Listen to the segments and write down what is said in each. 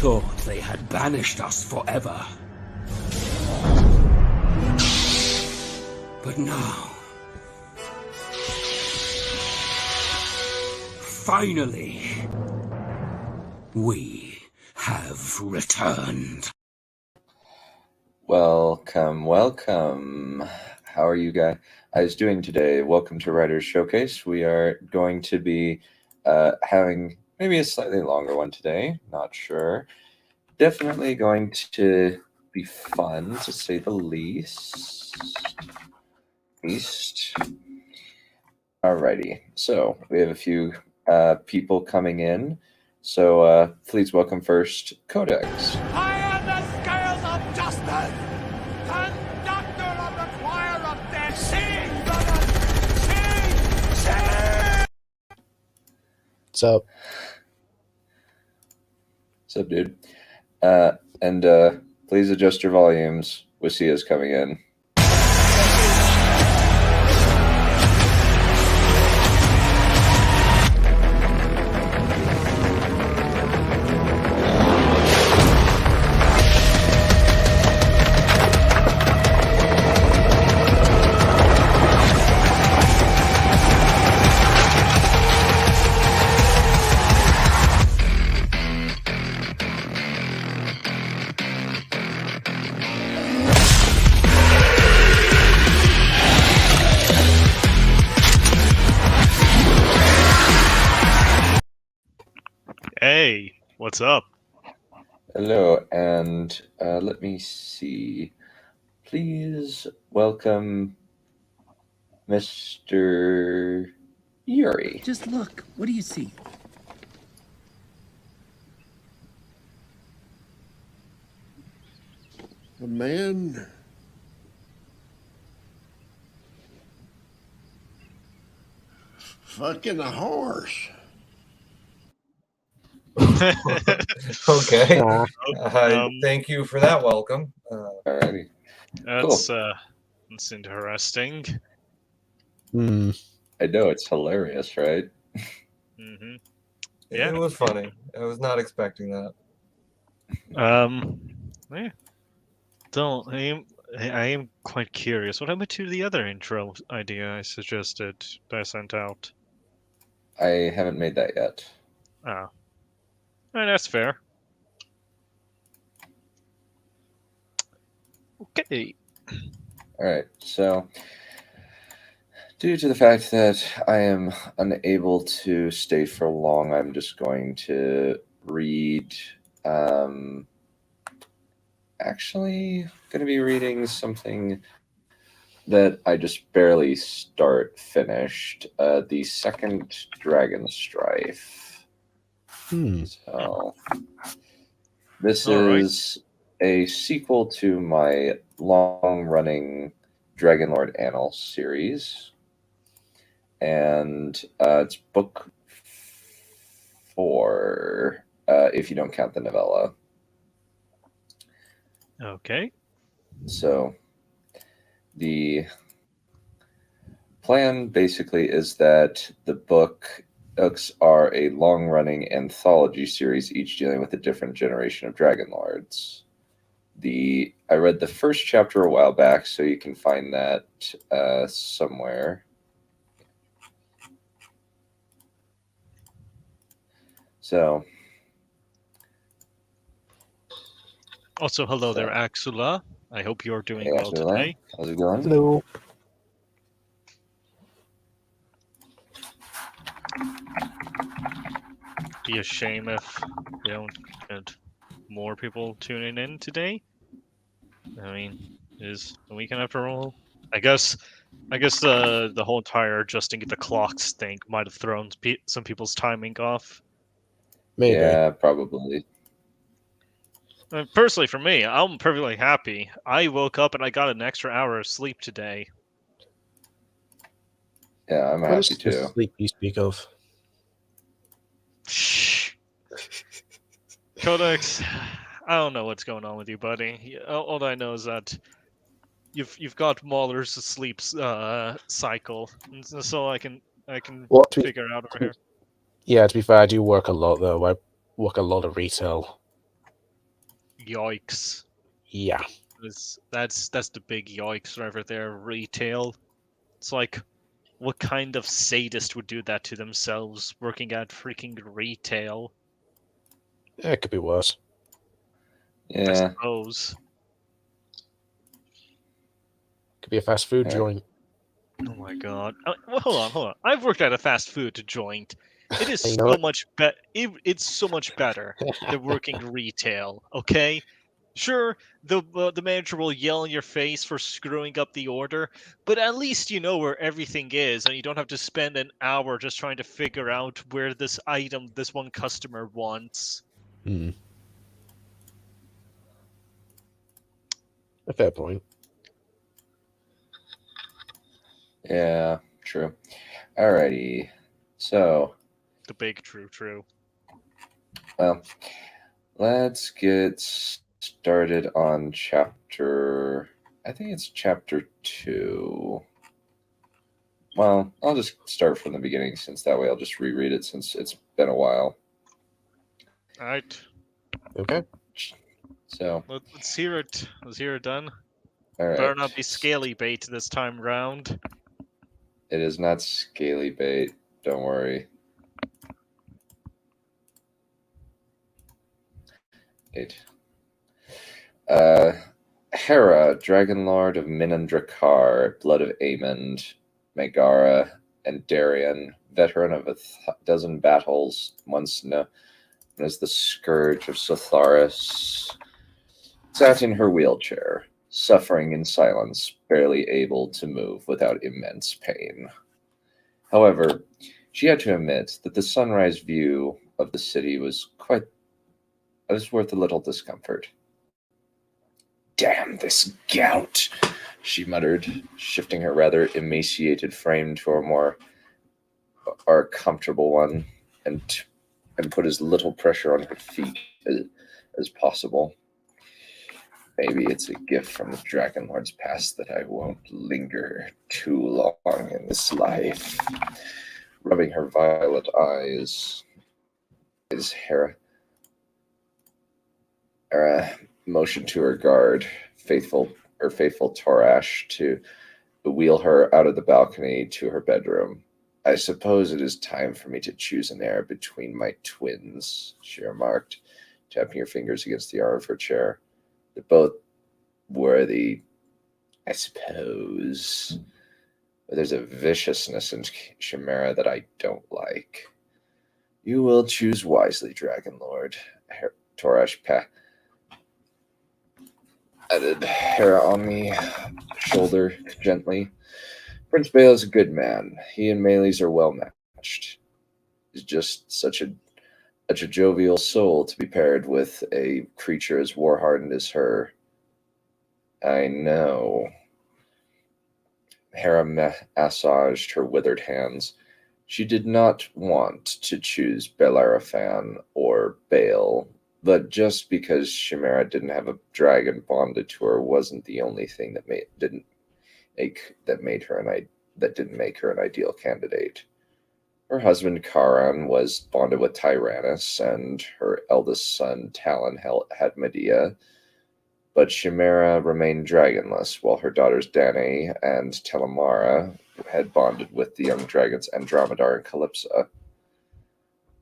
thought they had banished us forever. But now... finally... we have returned. Welcome. How are you guys doing today? Welcome to Writers Showcase. We are going to be having maybe a slightly longer one today. Not sure. Definitely going to be fun, to say the least. Alrighty. So we have a few people coming in. So please welcome first Codex. I am the scales of justice, conductor of the choir of death. Sing, brothers, sing! What's up? What's up, dude? And please adjust your volumes. Wisia's coming in. Hey, what's up? Hello, and let me see. Please welcome Mr. Yuri. Just look. What do you see? A man. Fucking a horse. Okay. Um, Thank you for that welcome. Alrighty. That's interesting. I know, it's hilarious, right? Mm-hmm. Yeah. It was funny. I was not expecting that. Yeah. I am quite curious. What happened to the other intro idea I suggested that I sent out? I haven't made that yet. Oh. That's fair. Okay. Alright, so due to the fact that I am unable to stay for long, I'm just going to read. Actually, going to be reading something that I just barely finished. The second Dragonstrife. So this is a sequel to my long-running Dragonlord Annals series, and it's book 4, if you don't count the novella. Okay. So the plan basically is that the books are a long-running anthology series, each dealing with a different generation of Dragonlords. I read the first chapter a while back, so you can find that somewhere. So. Also, hello there, Axula. I hope you're doing well today. How's it going? Hello. Be a shame if we don't get more people tuning in today. I mean, it is a weekend after all. I guess the whole entire adjusting the clocks thing might have thrown some people's timing off. Maybe. Yeah, probably. Personally, for me, I'm perfectly happy. I woke up and I got an extra hour of sleep today. Yeah, I'm happy too. Sleep you speak of? Shh. Codex, I don't know what's going on with you, buddy. All I know is that you've got Mahler's sleep cycle, and so I can figure it out over here. Yeah, to be fair, I do work a lot though. I work a lot of retail. Yikes. Yeah. That's the big yikes right there, retail. It's like, what kind of sadist would do that to themselves, working at freaking retail? Yeah, it could be worse. I Yeah. suppose. Could be a fast food Yeah. joint. Oh my god. Well, hold on. I've worked at a fast food joint. It is You know so what? much better. It's so much better than working retail. Okay. Sure, the manager will yell in your face for screwing up the order, but at least you know where everything is, and you don't have to spend an hour just trying to figure out where this item this one customer wants. Hmm. A fair point. Yeah, true. Alrighty. So, The big true. well, let's get started on chapter. I think it's chapter 2. Well, I'll just start from the beginning since that way I'll just reread it since it's been a while. All right, Okay. So, let's hear it. Let's hear it done. all right. Better not be scaly bait this time round. It is not scaly bait. Don't worry. 8. Hera, Dragonlord of Minandrakar, Blood of Amond, Megara, and Darien, veteran of a dozen battles, once known as the Scourge of Sotharis, sat in her wheelchair, suffering in silence, barely able to move without immense pain. However, she had to admit that the sunrise view of the city was worth a little discomfort. "Damn this gout," she muttered, shifting her rather emaciated frame to a more comfortable one, and put as little pressure on her feet as possible. Maybe it's a gift from the Dragonlord's past that I won't linger too long in this life. Rubbing her violet eyes, is Hera motioned to her guard, faithful Torash, to wheel her out of the balcony to her bedroom. "I suppose it is time for me to choose an heir between my twins," she remarked, tapping her fingers against the arm of her chair. "They're both worthy, I suppose. But there's a viciousness in Chimera that I don't like. You will choose wisely, Dragonlord." Torash patted Hera on the shoulder gently. "Prince Bale is a good man. He and Meles are well matched. He's just such a jovial soul to be paired with a creature as war-hardened as her." "I know." Hera massaged her withered hands. She did not want to choose Bellerophon or Bale, but just because Chimera didn't have a dragon bonded to her wasn't the only thing that didn't make her an ideal candidate. Her husband Charon was bonded with Tyrannus, and her eldest son Talon had Medea, but Chimera remained dragonless, while her daughters Danae and Telemara had bonded with the young dragons Andromedar and Calypso.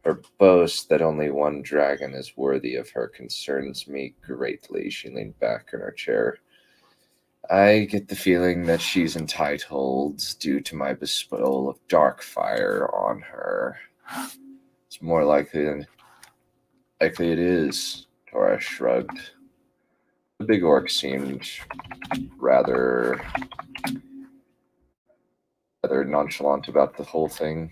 Her boast that only one dragon is worthy of her concerns me greatly. She leaned back in her chair. "I get the feeling that she's entitled due to my bestowal of dark fire on her. It's more likely it is," Tora shrugged. The big orc seemed rather nonchalant about the whole thing.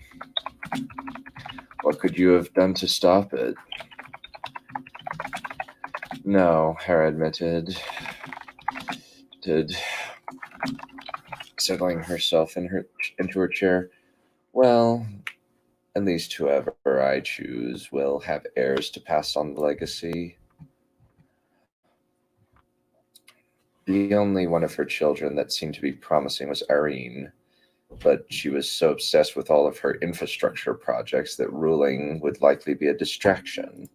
"What could you have done to stop it?" "No," Hera admitted, settling herself into her chair. "Well, at least whoever I choose will have heirs to pass on the legacy. The only one of her children that seemed to be promising was Irene, but she was so obsessed with all of her infrastructure projects that ruling would likely be a distraction.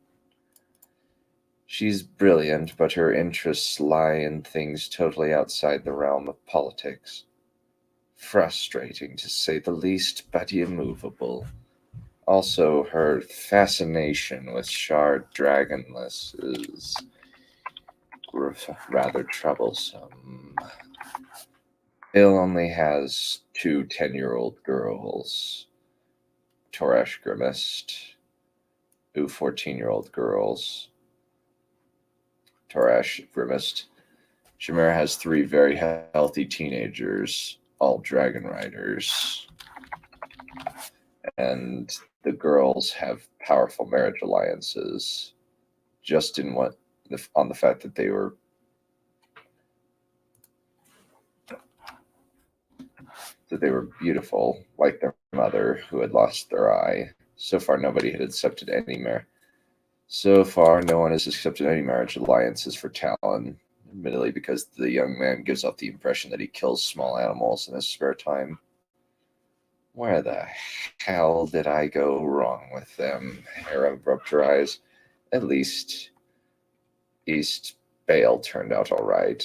She's brilliant, but her interests lie in things totally outside the realm of politics. Frustrating, to say the least, but immovable. Also, her fascination with shard dragonless is rather troublesome. Bill only has two 10-year-old girls. Toresh grimaced. 14-year-old girls. Toresh grimaced. Shamira has 3 very healthy teenagers, all dragon riders. And the girls have powerful marriage alliances, just on the fact that they were beautiful, like their mother, who had lost their eye. So far, nobody had accepted any So far, no one has accepted any marriage alliances for Talon, admittedly because the young man gives off the impression that he kills small animals in his spare time. Where the hell did I go wrong with them? Hera rubbed her eyes. At least East Bale turned out all right.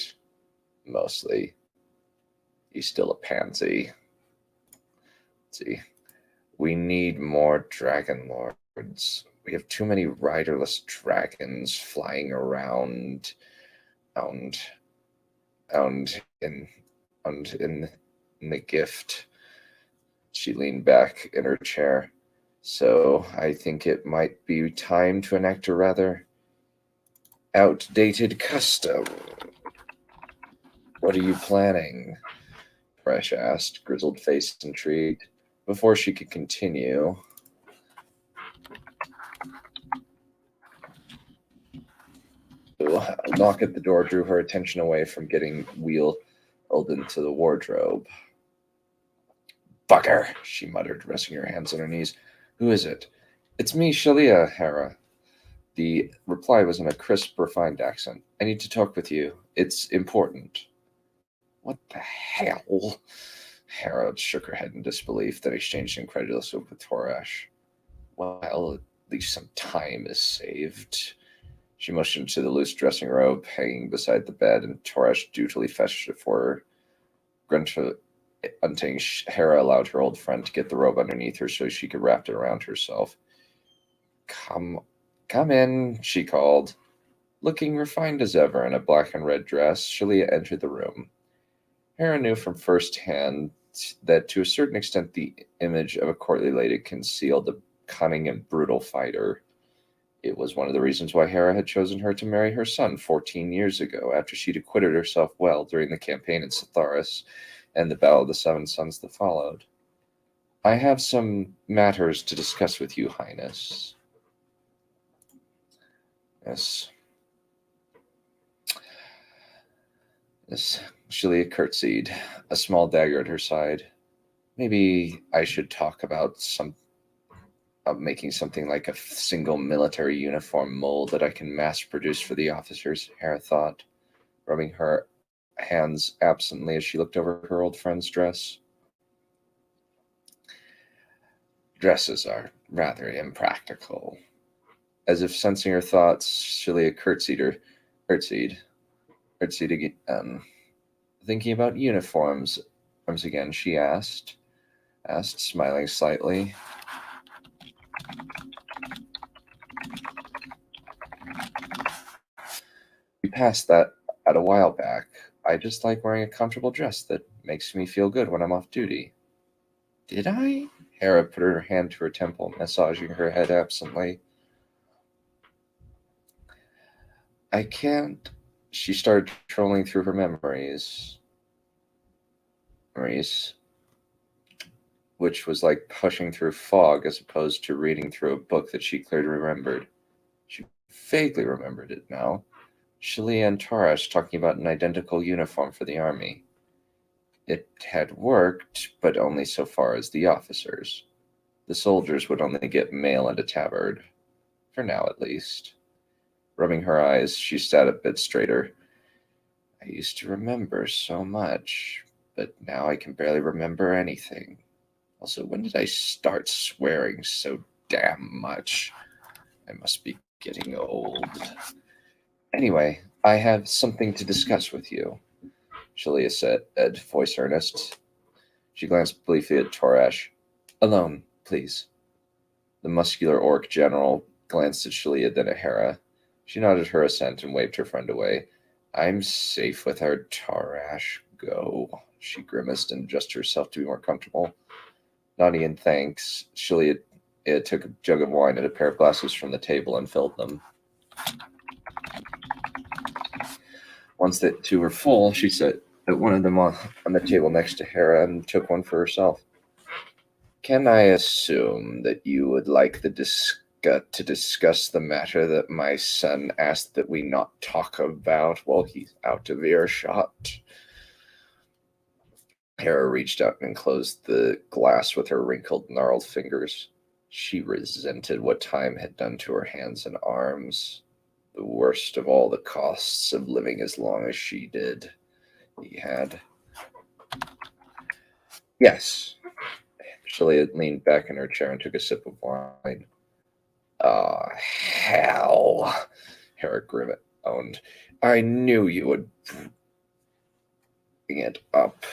Mostly. He's still a pansy. Let's see. We need more Dragonlords. We have too many riderless dragons flying around in the gift. She leaned back in her chair. So I think it might be time to enact a rather outdated custom. What are you planning? Fresh asked, grizzled face intrigued. Before she could continue, a knock at the door drew her attention away from getting wheeled into the wardrobe. Fucker, she muttered, resting her hands on her knees. Who is it? It's me, Shalia, Hera. The reply was in a crisp, refined accent. I need to talk with you. It's important. What the hell? Hera shook her head in disbelief, then exchanged an incredulous look with Toresh. Well, at least some time is saved. She motioned to the loose dressing robe hanging beside the bed, and Toresh dutifully fetched it for her. Grunting, Hera allowed her old friend to get the robe underneath her so she could wrap it around herself. Come in, she called. Looking refined as ever in a black and red dress, Shalia entered the room. Hera knew from first hand that to a certain extent the image of a courtly lady concealed a cunning and brutal fighter. It was one of the reasons why Hera had chosen her to marry her son 14 years ago, after she'd acquitted herself well during the campaign in Sitharis and the Battle of the Seven Suns that followed. I have some matters to discuss with you, Highness. Yes. Shalia curtsied, a small dagger at her side. Maybe I should talk about making something like a single military uniform mold that I can mass produce for the officers, Hera thought, rubbing her hands absently as she looked over her old friend's dress. Dresses are rather impractical. As if sensing her thoughts, Shalia curtsied again. Thinking about uniforms once again, she asked, smiling slightly. We passed that a while back. I just like wearing a comfortable dress that makes me feel good when I'm off duty. Did I? Hera put her hand to her temple, massaging her head absently. I can't. She started trolling through her memories, which was like pushing through fog as opposed to reading through a book that she clearly remembered. She vaguely remembered it now. Shalia and Toresh talking about an identical uniform for the army. It had worked, but only so far as the officers. The soldiers would only get mail and a tabard. For now, at least. Rubbing her eyes, she sat a bit straighter. I used to remember so much, but now I can barely remember anything. Also, when did I start swearing so damn much? I must be getting old. Anyway, I have something to discuss with you, Shalia said, voice earnest. She glanced briefly at Torash. Alone, please. The muscular orc general glanced at Shalia, then at Hera. She nodded her assent and waved her friend away. I'm safe with her, Torash. Go. She grimaced and adjusted herself to be more comfortable. Nodding in thanks, Shalia took a jug of wine and a pair of glasses from the table and filled them. Once the two were full, she set one of them on the table next to Hera and took one for herself. Can I assume that you would like to discuss the matter that my son asked that we not talk about while he's out of earshot? Hera reached out and closed the glass with her wrinkled, gnarled fingers. She resented what time had done to her hands and arms. The worst of all the costs of living as long as she did. He had. Yes. Shalia leaned back in her chair and took a sip of wine. Hell, Hera Grimmett owned. I knew you would bring it up.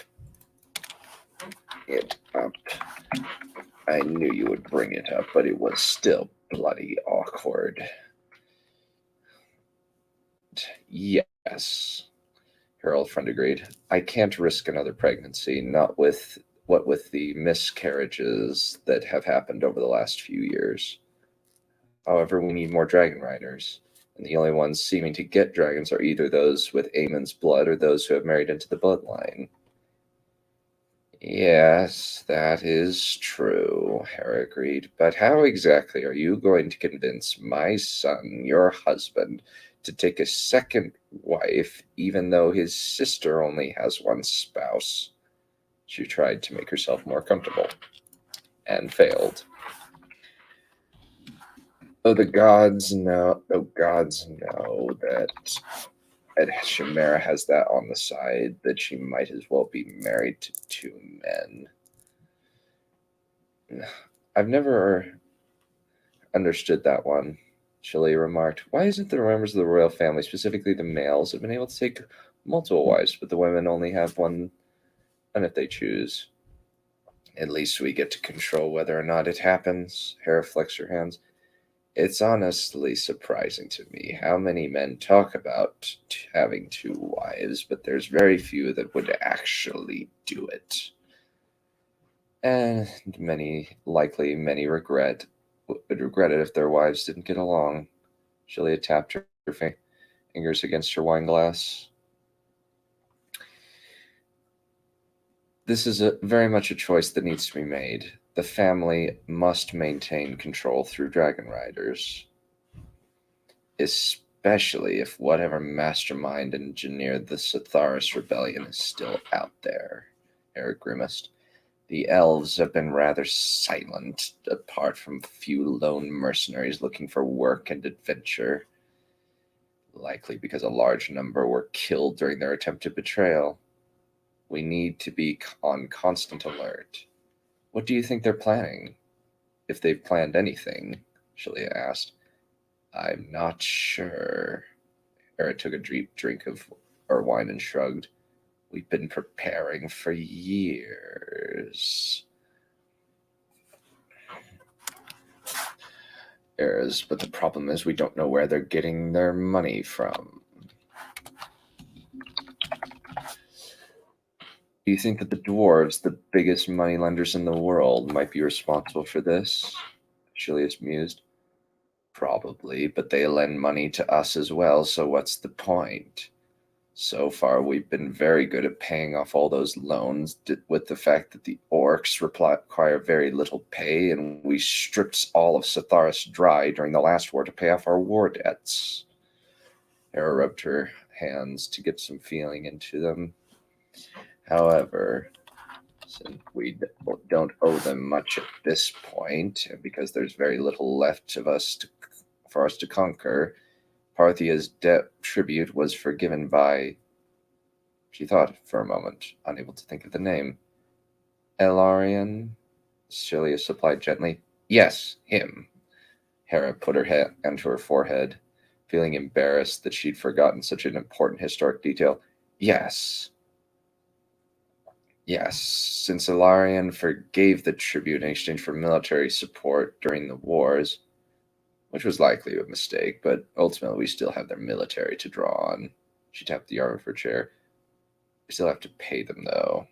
I knew you would bring it up, but it was still bloody awkward. Yes, her old friend agreed. I can't risk another pregnancy, not with the miscarriages that have happened over the last few years. However, we need more dragon riders, and the only ones seeming to get dragons are either those with Aemon's blood or those who have married into the bloodline. Yes, that is true, Hera agreed. But how exactly are you going to convince my son, your husband, to take a second wife, even though his sister only has one spouse? She tried to make herself more comfortable, and failed. Oh, the gods know that Chimera has that on the side, that she might as well be married to two men. I've never understood that one, Shalia remarked. Why isn't the members of the royal family, specifically the males, have been able to take multiple wives, but the women only have one, and if they choose? At least we get to control whether or not it happens. Hera flexed her hands. It's honestly surprising to me how many men talk about having two wives, but there's very few that would actually do it. And many would regret it if their wives didn't get along. Shalia tapped her fingers against her wine glass. This is very much a choice that needs to be made. The family must maintain control through dragon riders, especially if whatever mastermind engineered the Sitharis rebellion is still out there, Eric grimaced. The elves have been rather silent, apart from a few lone mercenaries looking for work and adventure, likely because a large number were killed during their attempted betrayal. We need to be on constant alert. What do you think they're planning? If they've planned anything, Shalia asked. I'm not sure. Hera took a deep drink of her wine and shrugged. We've been preparing for years. But the problem is we don't know where they're getting their money from. Do you think that the dwarves, the biggest moneylenders in the world, might be responsible for this? Shilius mused. Probably, but they lend money to us as well, so what's the point? So far, we've been very good at paying off all those loans, with the fact that the orcs require very little pay, and we stripped all of Sitharis dry during the last war to pay off our war debts. Hera rubbed her hands to get some feeling into them. However, since we don't owe them much at this point, and because there's very little left of us for us to conquer, Parthia's debt tribute was forgiven by... She thought for a moment, unable to think of the name. Elarian? Celia supplied gently. Yes, him. Hera put her hand to her forehead. feeling embarrassed that she'd forgotten such an important historic detail. Yes. Yes, since Ilarion forgave the tribute in exchange for military support during the wars, which was likely a mistake, but ultimately we still have their military to draw on. She tapped the arm of her chair. We still have to pay them, though,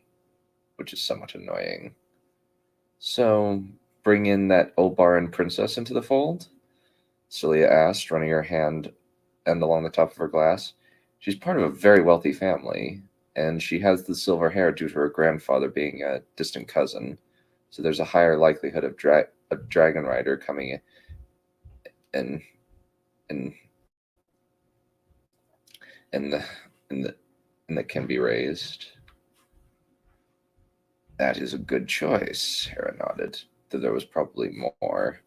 which is somewhat annoying. So, bring in that Olbaran princess into the fold? Celia asked, running her hand along the top of her glass. She's part of a very wealthy family, and she has the silver hair due to her grandfather being a distant cousin. So there's a higher likelihood of a dragon rider coming in that can be raised. That is a good choice, Hera nodded, though there was probably more.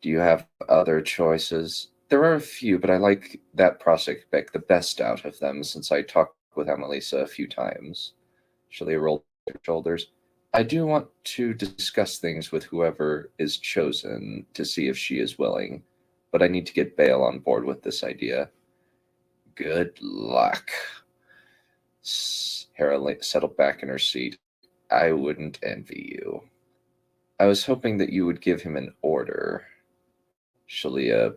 Do you have other choices? There are a few, but I like that prospect the best out of them since I talked with Annalisa a few times. Shalia rolled her shoulders. I do want to discuss things with whoever is chosen to see if she is willing, but I need to get Bale on board with this idea. Good luck. Hera settled back in her seat. I wouldn't envy you. I was hoping that you would give him an order, Shalia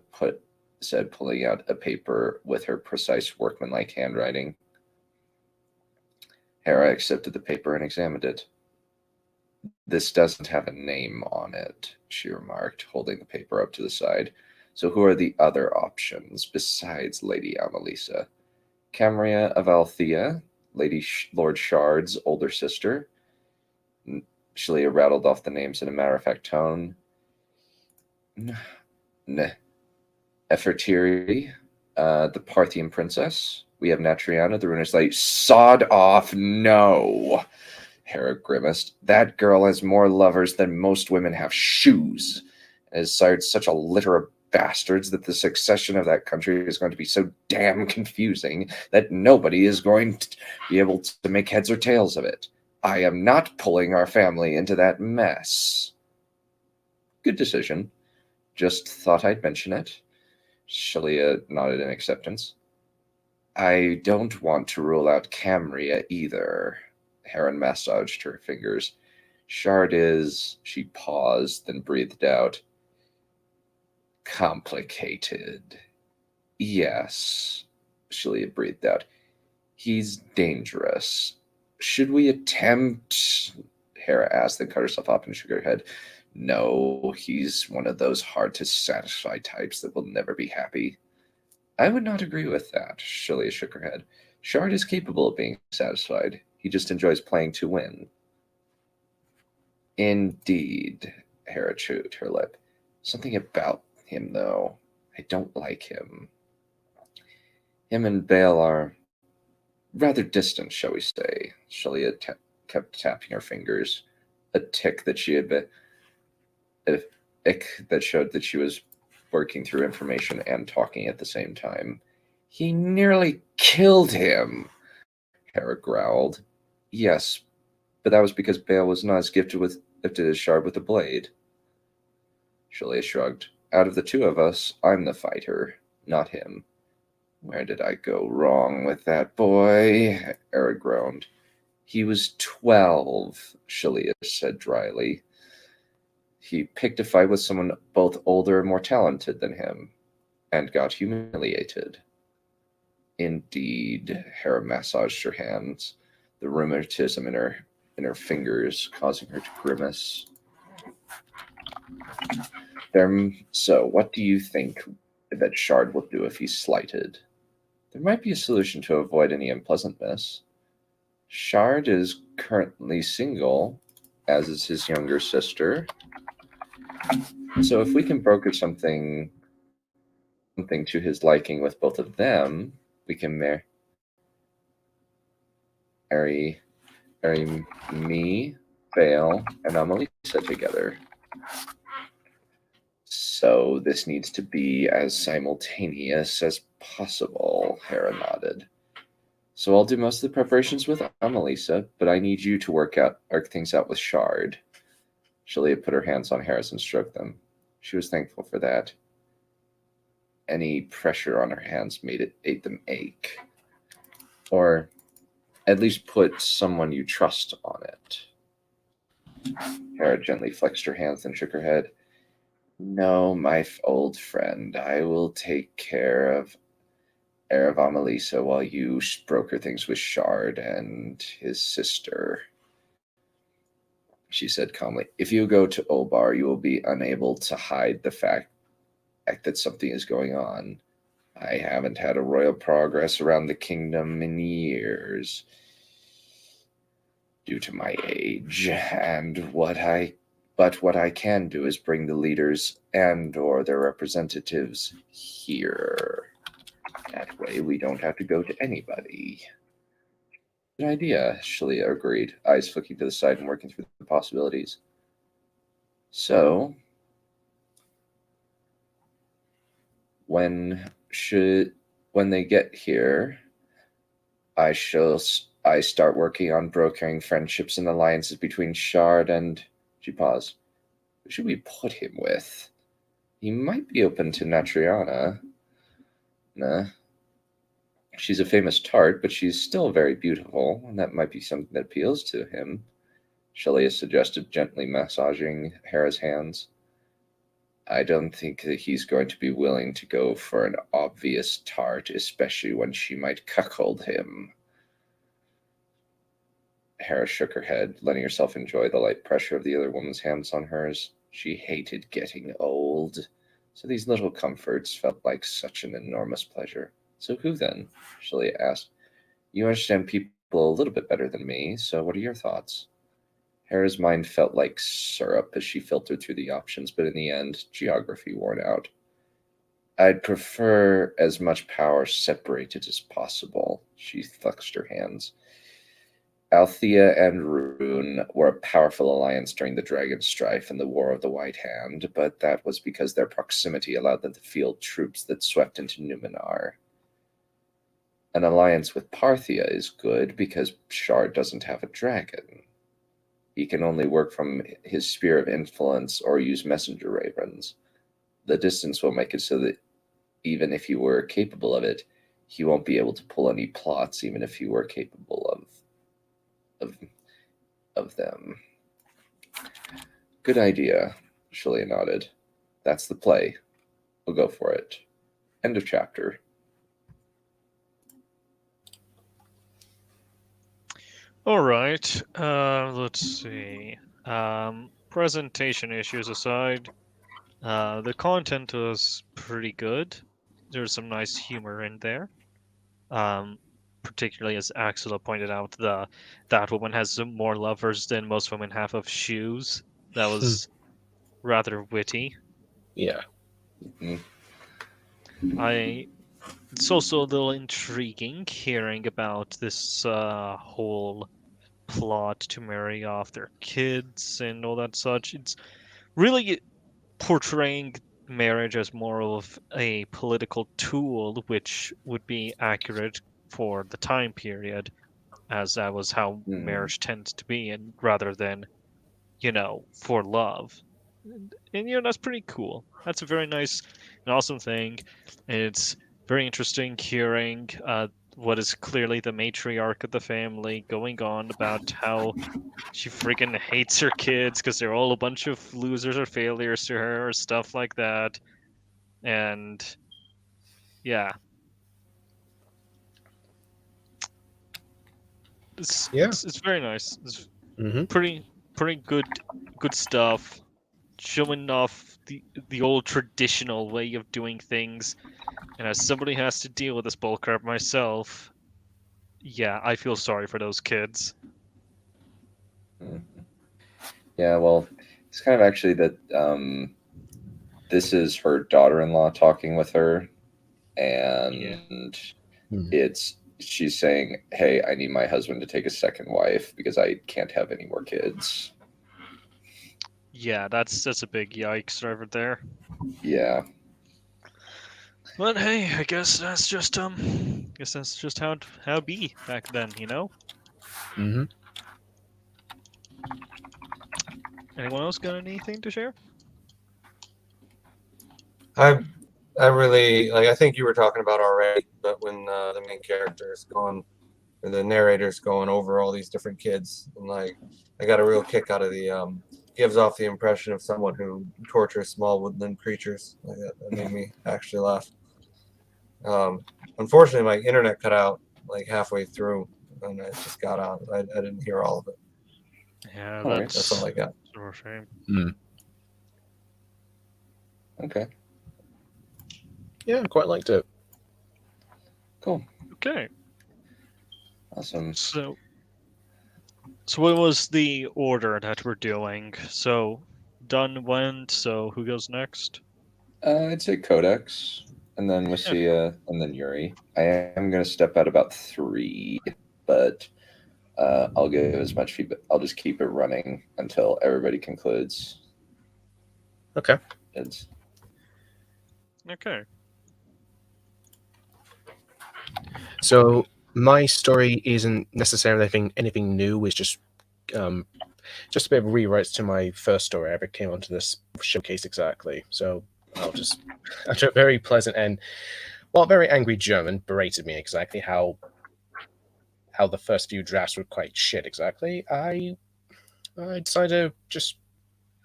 said, pulling out a paper with her precise workmanlike handwriting. Hera accepted the paper and examined it. This doesn't have a name on it, she remarked, holding the paper up to the side. So who are the other options besides Lady Annalisa? Camria of Althea, Lord Shard's older sister. Shalia rattled off the names in a matter-of-fact tone. Nefertiri, the Parthian princess. We have Natriana, the ruinous lady. Sod off, no! Hera grimaced. That girl has more lovers than most women have shoes, and has sired such a litter of bastards that the succession of that country is going to be so damn confusing that nobody is going to be able to make heads or tails of it. I am not pulling our family into that mess. Good decision. Just thought I'd mention it. Shalia nodded in acceptance. I don't want to rule out Camria either. Heron massaged her fingers. Shard is... She paused, then breathed out. Complicated. Yes, Shalia breathed out. He's dangerous. Should we attempt? Hera asked, then cut herself off and shook her head. No, he's one of those hard-to-satisfy types that will never be happy. I would not agree with that, Shalia shook her head. Shard is capable of being satisfied. He just enjoys playing to win. Indeed, Hera chewed her lip. Something about him, though. I don't like him. Him and Bale are rather distant, shall we say. Shalia kept tapping her fingers, a tick that she had been... an ick that showed that she was working through information and talking at the same time. He nearly killed him, Hera growled. Yes, but that was because Bale was not as gifted as Shard with a blade. Shalia shrugged. Out of the two of us, I'm the fighter, not him. Where did I go wrong with that boy? Hera groaned. He was 12, Shalia said dryly. He picked a fight with someone both older and more talented than him, and got humiliated. Indeed, Hera massaged her hands, the rheumatism in her fingers causing her to grimace. So, what do you think that Shard will do if he's slighted? There might be a solution to avoid any unpleasantness. Shard is currently single, as is his younger sister. So if we can broker something to his liking with both of them, we can marry me, Bale, and Annalisa together. So this needs to be as simultaneous as possible, Hera nodded. So I'll do most of the preparations with Annalisa, but I need you to work things out with Shard. Shalia put her hands on Hera's and stroked them. She was thankful for that. any pressure on her hands ate them ache. Or at least put someone you trust on it. Hera gently flexed her hands and shook her head. No, my old friend, I will take care of Amelisa while you broker things with Shard and his sister. She said calmly, if you go to Olbar, you will be unable to hide the fact that something is going on. I haven't had a royal progress around the kingdom in years due to my age, and what I can do is bring the leaders and or their representatives here. That way we don't have to go to anybody. Good idea, Shalia agreed, eyes flicking to the side and working through the possibilities. So, when they get here, I start working on brokering friendships and alliances between Shard and... She paused. Who should we put him with? He might be open to Natriana. Nah. She's a famous tart, but she's still very beautiful, and that might be something that appeals to him. Shalia suggested, gently massaging Hera's hands. I don't think that he's going to be willing to go for an obvious tart, especially when she might cuckold him. Hera shook her head, letting herself enjoy the light pressure of the other woman's hands on hers. She hated getting old, so these little comforts felt like such an enormous pleasure. So who then? Shalia asked. You understand people a little bit better than me, so what are your thoughts? Hera's mind felt like syrup as she filtered through the options, but in the end, geography wore out. I'd prefer as much power separated as possible. She flexed her hands. Althea and Rune were a powerful alliance during the Dragonstrife and the War of the White Hand, but that was because their proximity allowed them to field troops that swept into Numenor. An alliance with Parthia is good because Shard doesn't have a dragon. He can only work from his sphere of influence or use messenger ravens. The distance will make it so that even if he were capable of it, he won't be able to pull any plots, even if he were capable of them. Good idea, Shalia nodded. That's the play. We'll go for it. End of chapter. All right. Let's see. Presentation issues aside, the content was pretty good. There's some nice humor in there. Particularly as Axela pointed out, that woman has more lovers than most women have of shoes. That was rather witty. Yeah. Mm-hmm. It's also a little intriguing hearing about this whole plot to marry off their kids and all that such. It's really portraying marriage as more of a political tool, which would be accurate for the time period, as that was how marriage tends to be, and rather than, for love. And that's pretty cool. That's a very nice and awesome thing. And it's very interesting hearing what is clearly the matriarch of the family going on about how she freaking hates her kids because they're all a bunch of losers or failures to her or stuff like that. And yeah. It's very nice. It's pretty good stuff. Showing off the old traditional way of doing things. And as somebody who has to deal with this bullcrap myself, yeah, I feel sorry for those kids. Yeah, well, it's kind of actually that this is her daughter-in-law talking with her, and she's saying, hey, I need my husband to take a second wife because I can't have any more kids. Yeah, that's a big yikes over there. Yeah. But hey, I guess that's just how it be back then, Mm-hmm. Anyone else got anything to share? I I really like. I think you were talking about already, but when the main character is going, or the narrator's going over all these different kids, and like, I got a real kick out of the gives off the impression of someone who tortures small woodland creatures. Like that made me actually laugh. Unfortunately, my internet cut out like halfway through, and I just got out. I didn't hear all of it. Yeah, All right. That's all I got. sort of a shame. Mm. Okay. Yeah, I quite liked it. Cool. Okay, Awesome. so what was the order that we're doing? So Dunn went. So who goes next? I'd say Codex, and then Wassia, and then Yuri. I am going to step out about 3, but I'll give as much feedback. I'll just keep it running until everybody concludes. Okay. It's Okay. So my story isn't necessarily anything new. It's just a bit of rewrites to my first story. I ever came onto this showcase exactly. So I'll just, after a very pleasant end, well, a very angry German berated me exactly how the first few drafts were quite shit exactly. I decided to just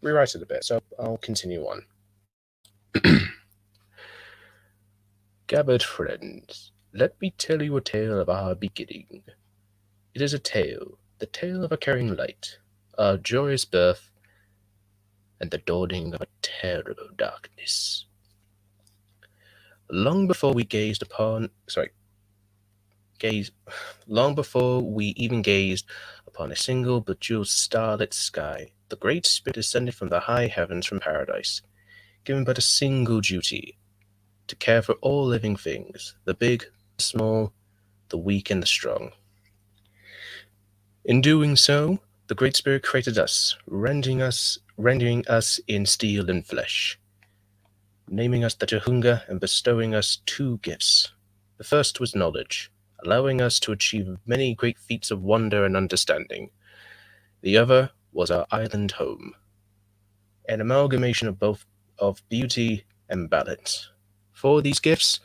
rewrite it a bit. So I'll continue on. Gathered friends, let me tell you a tale of our beginning. It is a tale, the tale of a carrying light, a joyous birth, and the dawning of a terrible darkness. Long before we even gazed upon a single bejeweled starlit sky, the Great Spirit descended from the high heavens from paradise, given but a single duty, to care for all living things, the big, the small, the weak and the strong. In doing so, the Great Spirit created us, rendering us in steel and flesh, naming us the Tahunga and bestowing us 2 gifts. The first was knowledge, allowing us to achieve many great feats of wonder and understanding. The other was our island home, an amalgamation of both of beauty and balance. For these gifts,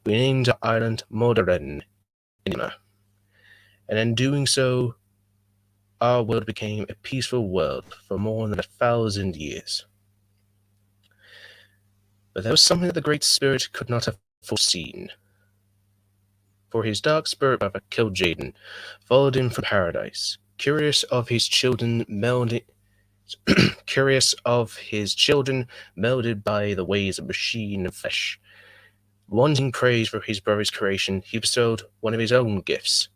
we named our island Mordaren Inima, and in doing so, our world became a peaceful world for more than 1,000 years. But there was something that the Great Spirit could not have foreseen. For his dark spirit brother Kil'jaeden followed him from paradise, curious of his children melded by the ways of machine and flesh. Wanting praise for his brother's creation, he bestowed one of his own gifts,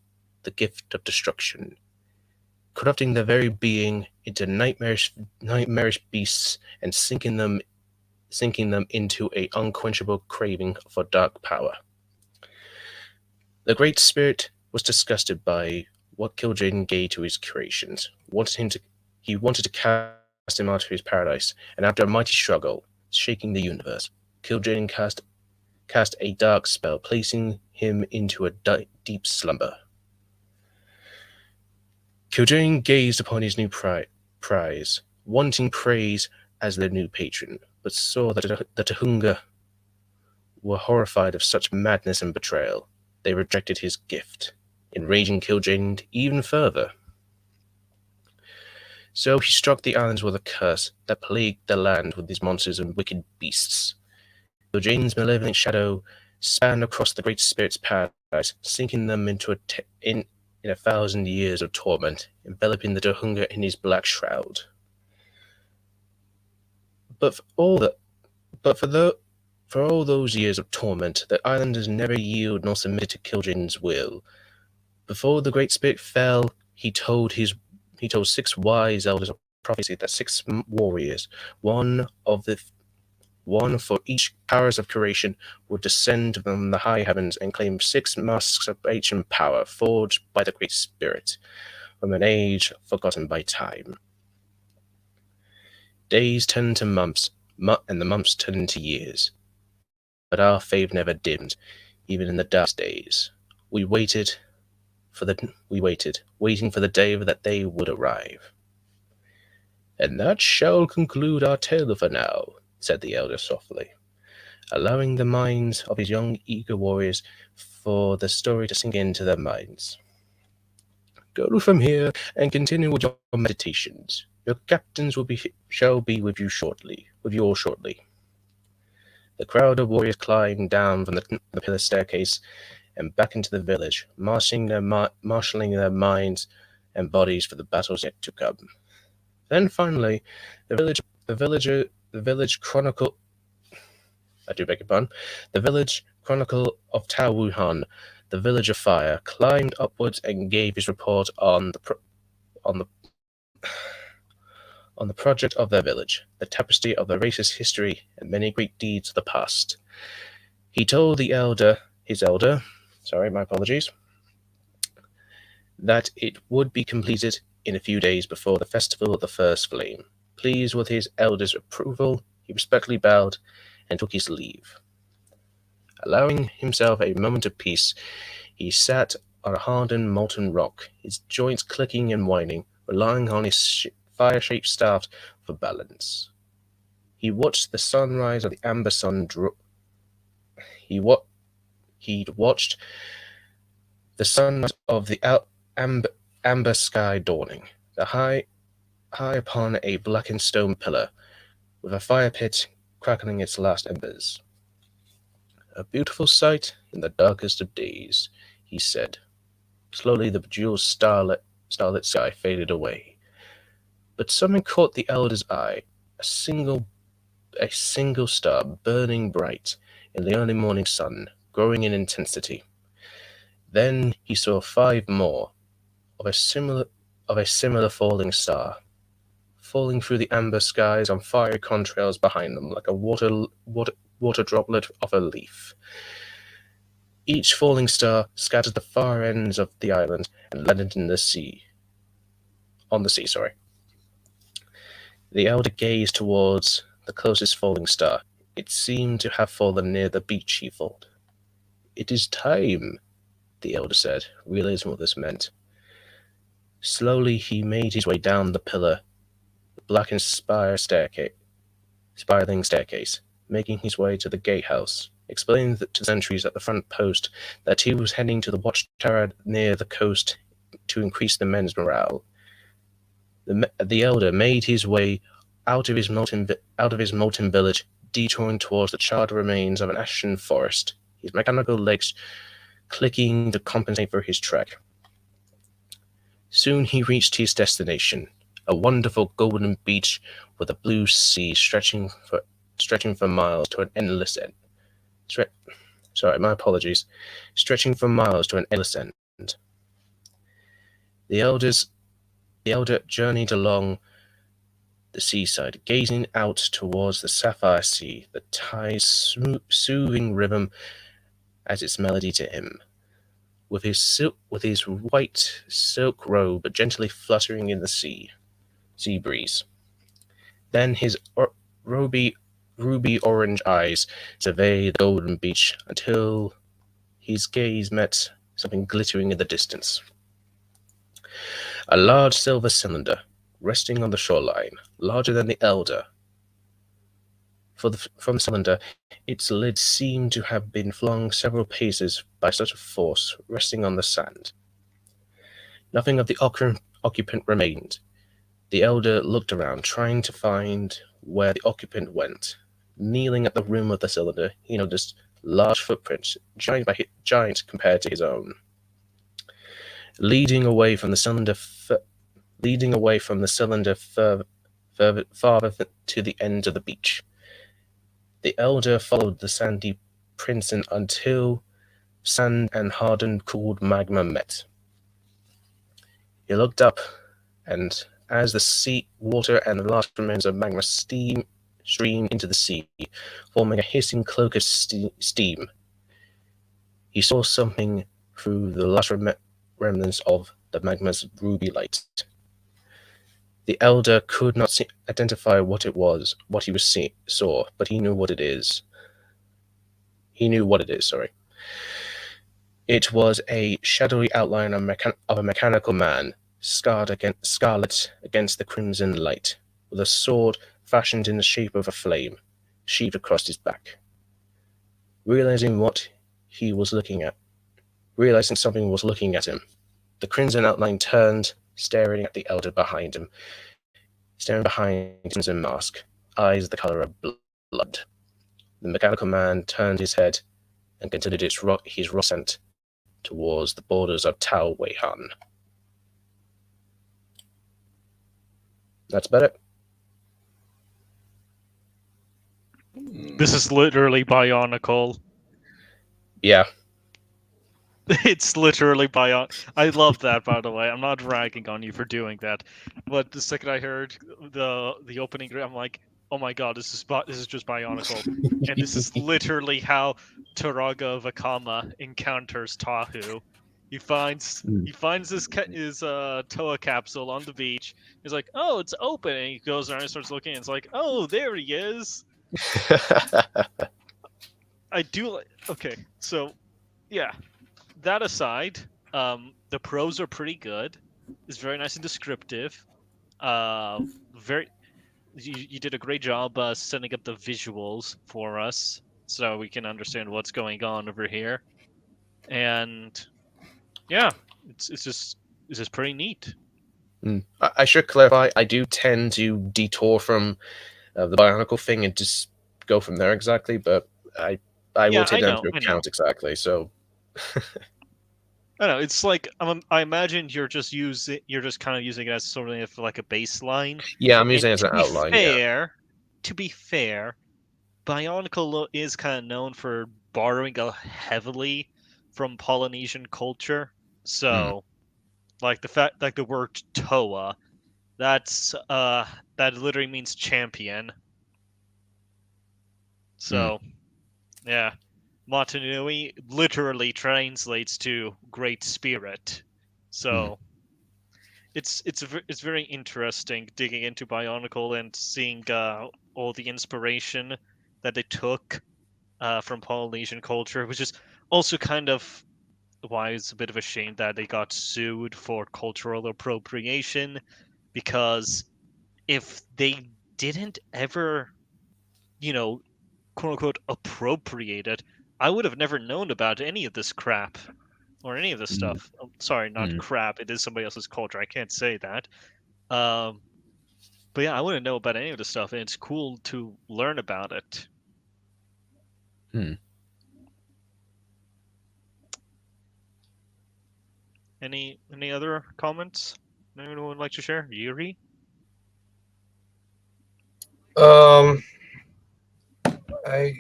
the gift of destruction, corrupting their very being into nightmarish beasts and sinking them into an unquenchable craving for dark power. The Great Spirit was disgusted by what Kil'jaeden gave to his creations. He wanted to cast him out of his paradise, and after a mighty struggle, shaking the universe, Kil'jaeden cast a dark spell, placing him into a deep slumber. Kil'jaeden gazed upon his new prize, wanting praise as their new patron, but saw that the Tahunga were horrified of such madness and betrayal. They rejected his gift, enraging Kil'jaeden even further. So he struck the islands with a curse that plagued the land with these monsters and wicked beasts. Kil'jaeden's malevolent shadow spanned across the Great Spirit's paradise, sinking them into in 1,000 years of torment, enveloping the Tahunga in his black shroud. For all those years of torment, the islanders never yielded nor submitted to Kil'jaeden's will. Before the Great Spirit fell, he told 6 wise elders of prophecy that 6 warriors, one for each powers of creation, would descend from the high heavens and claim 6 masks of ancient power forged by the Great Spirit from an age forgotten by time. Days turned to months, and the months turned into years. But our faith never dimmed, even in the darkest days. We waited, waiting for the day that they would arrive. And that shall conclude our tale for now, said the elder softly. allowing the minds of his young, eager warriors for the story to sink into their minds. Go from here and continue with your meditations. Your captains shall be with you all shortly. The crowd of warriors climbed down from the pillar staircase and back into the village, marshalling their minds and bodies for the battles yet to come. Then finally, the village chronicle. I do beg your pardon. The village chronicle of Tao Wuhan, the village of fire, climbed upwards and gave his report on the project of their village, the tapestry of the race's history, and many great deeds of the past. He told his elder, my apologies, that it would be completed in a few days before the festival of the first flame. Pleased with his elder's approval, he respectfully bowed and took his leave. Allowing himself a moment of peace, he sat on a hardened molten rock, his joints clicking and whining, relying on his fire-shaped staff for balance. He watched the sunrise of the amber sun He'd watched the sunrise of the amber sky dawning, high upon a blackened stone pillar, with a fire pit crackling its last embers. A beautiful sight in the darkest of days, he said. Slowly the bejeweled starlit sky faded away. But something caught the elder's eye, a single star burning bright in the early morning sun, growing in intensity. Then he saw 5 more of a similar falling star, falling through the amber skies on fiery contrails behind them, like a water droplet off a leaf. Each falling star scattered the far ends of the island and landed on the sea. The elder gazed towards the closest falling star. It seemed to have fallen near the beach, he thought. It is time, the elder said, realizing what this meant. Slowly he made his way down the pillar, the blackened spiraling staircase, making his way to the gatehouse, explaining to the sentries at the front post that he was heading to the watchtower near the coast to increase the men's morale. The elder made his way out of his molten village, detouring towards the charred remains of an ashen forest, his mechanical legs clicking to compensate for his trek. Soon he reached his destination, a wonderful golden beach with a blue sea stretching for miles to an endless end. Stretching for miles to an endless end. The elder journeyed along the seaside, gazing out towards the sapphire sea, the tide's soothing rhythm as its melody to him. With his white silk robe gently fluttering in the sea breeze. Then his ruby orange eyes surveyed the golden beach until his gaze met something glittering in the distance. A large silver cylinder, resting on the shoreline, larger than the elder. From the cylinder, its lid seemed to have been flung several paces by such a force, resting on the sand. Nothing of the occupant remained. The elder looked around, trying to find where the occupant went. Kneeling at the rim of the cylinder, he noticed large footprints, giant compared to his own, leading away from the cylinder farther to the end of the beach. The elder followed the sandy prints until sand and hardened, cooled magma met. He looked up, and as the sea water and the last remains of magma streamed into the sea, forming a hissing cloak of steam, he saw something through the last remnants of the magma's ruby light. The elder could not identify what he saw, but he knew what it is. It was a shadowy outline of a mechanical man, scarlet against the crimson light, with a sword fashioned in the shape of a flame, sheathed across his back. Realizing what he was looking at, realizing something was looking at him, the crimson outline turned, staring at the elder behind him, staring behind his crimson mask, eyes the color of blood. The mechanical man turned his head and continued his ascent towards the borders of Tao Weihan. That's about it. This is literally Bionicle. Yeah. It's literally Bionicle. I love that, by the way. I'm not ragging on you for doing that, but the second I heard the opening, I'm like, oh my god, this is just Bionicle, and this is literally how Turaga of Akama encounters Tahu. He finds his Toa capsule on the beach. He's like, oh, it's open, and he goes around and starts looking. And it's like, oh, there he is. I do like. Okay, so yeah. That aside, the pros are pretty good. It's very nice and descriptive. Very, you did a great job setting up the visuals for us, so we can understand what's going on over here. And yeah, it's just pretty neat. I should clarify, I do tend to detour from the Bionicle thing and just go from there exactly, but I will take that into account exactly. So I know it's like I imagine you're just kind of using it as sort of like a baseline. Yeah, I'm using it as an outline. To be fair, Bionicle is kind of known for borrowing heavily from Polynesian culture. So, like the word Toa, that literally means champion. So, yeah. Motunui literally translates to great spirit. So it's very interesting digging into Bionicle and seeing all the inspiration that they took from Polynesian culture, which is also kind of why it's a bit of a shame that they got sued for cultural appropriation, because if they didn't ever, quote unquote appropriate it, I would have never known about any of this crap or any of this stuff. Oh, sorry, not crap. It is somebody else's culture. I can't say that. But yeah, I wouldn't know about any of this stuff, and it's cool to learn about it. Any other comments anyone would like to share? Yuri? I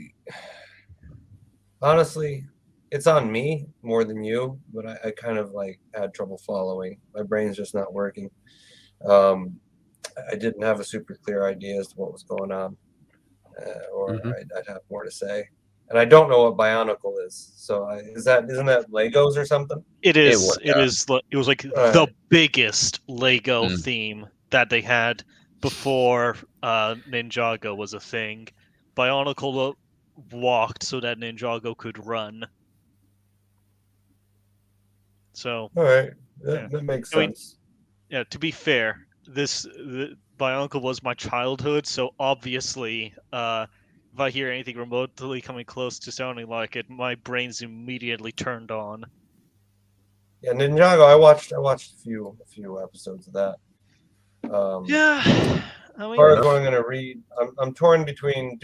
honestly, it's on me more than you, but I kind of like had trouble following. My brain's just not working. I didn't have a super clear idea as to what was going on, or I'd have more to say. And I don't know what Bionicle is. So isn't that Legos or something? It is. It was like the biggest Lego theme that they had before Ninjago was a thing. Bionicle walked so that Ninjago could run. So all right, that makes sense. Yeah, to be fair, the Bionicle was my childhood, so obviously, if I hear anything remotely coming close to sounding like it, my brain's immediately turned on. Yeah, Ninjago. I watched a few episodes of that. Yeah, as far as what I'm going to read, I'm torn between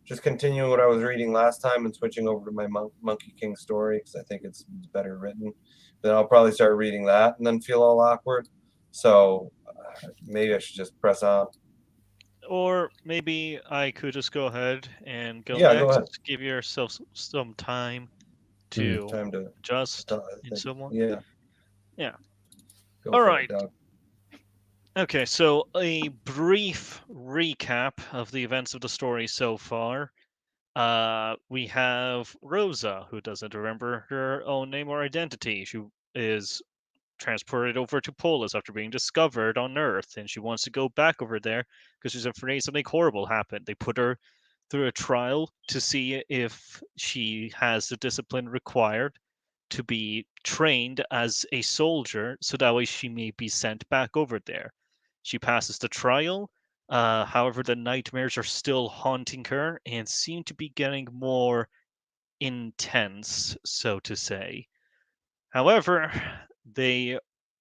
just continuing what I was reading last time and switching over to my Monkey King story because I think it's better written. Then I'll probably start reading that and then feel all awkward. So maybe I should just press on. Or maybe I could just go ahead and go next. Go ahead. Give yourself some time to adjust and so on. Yeah. Yeah. Go all right. Okay, so a brief recap of the events of the story so far. We have Rosa, who doesn't remember her own name or identity. She is transported over to Polis after being discovered on Earth, and she wants to go back over there because she's afraid something horrible happened. They put her through a trial to see if she has the discipline required to be trained as a soldier, so that way she may be sent back over there. She passes the trial. However, the nightmares are still haunting her and seem to be getting more intense, so to say. However,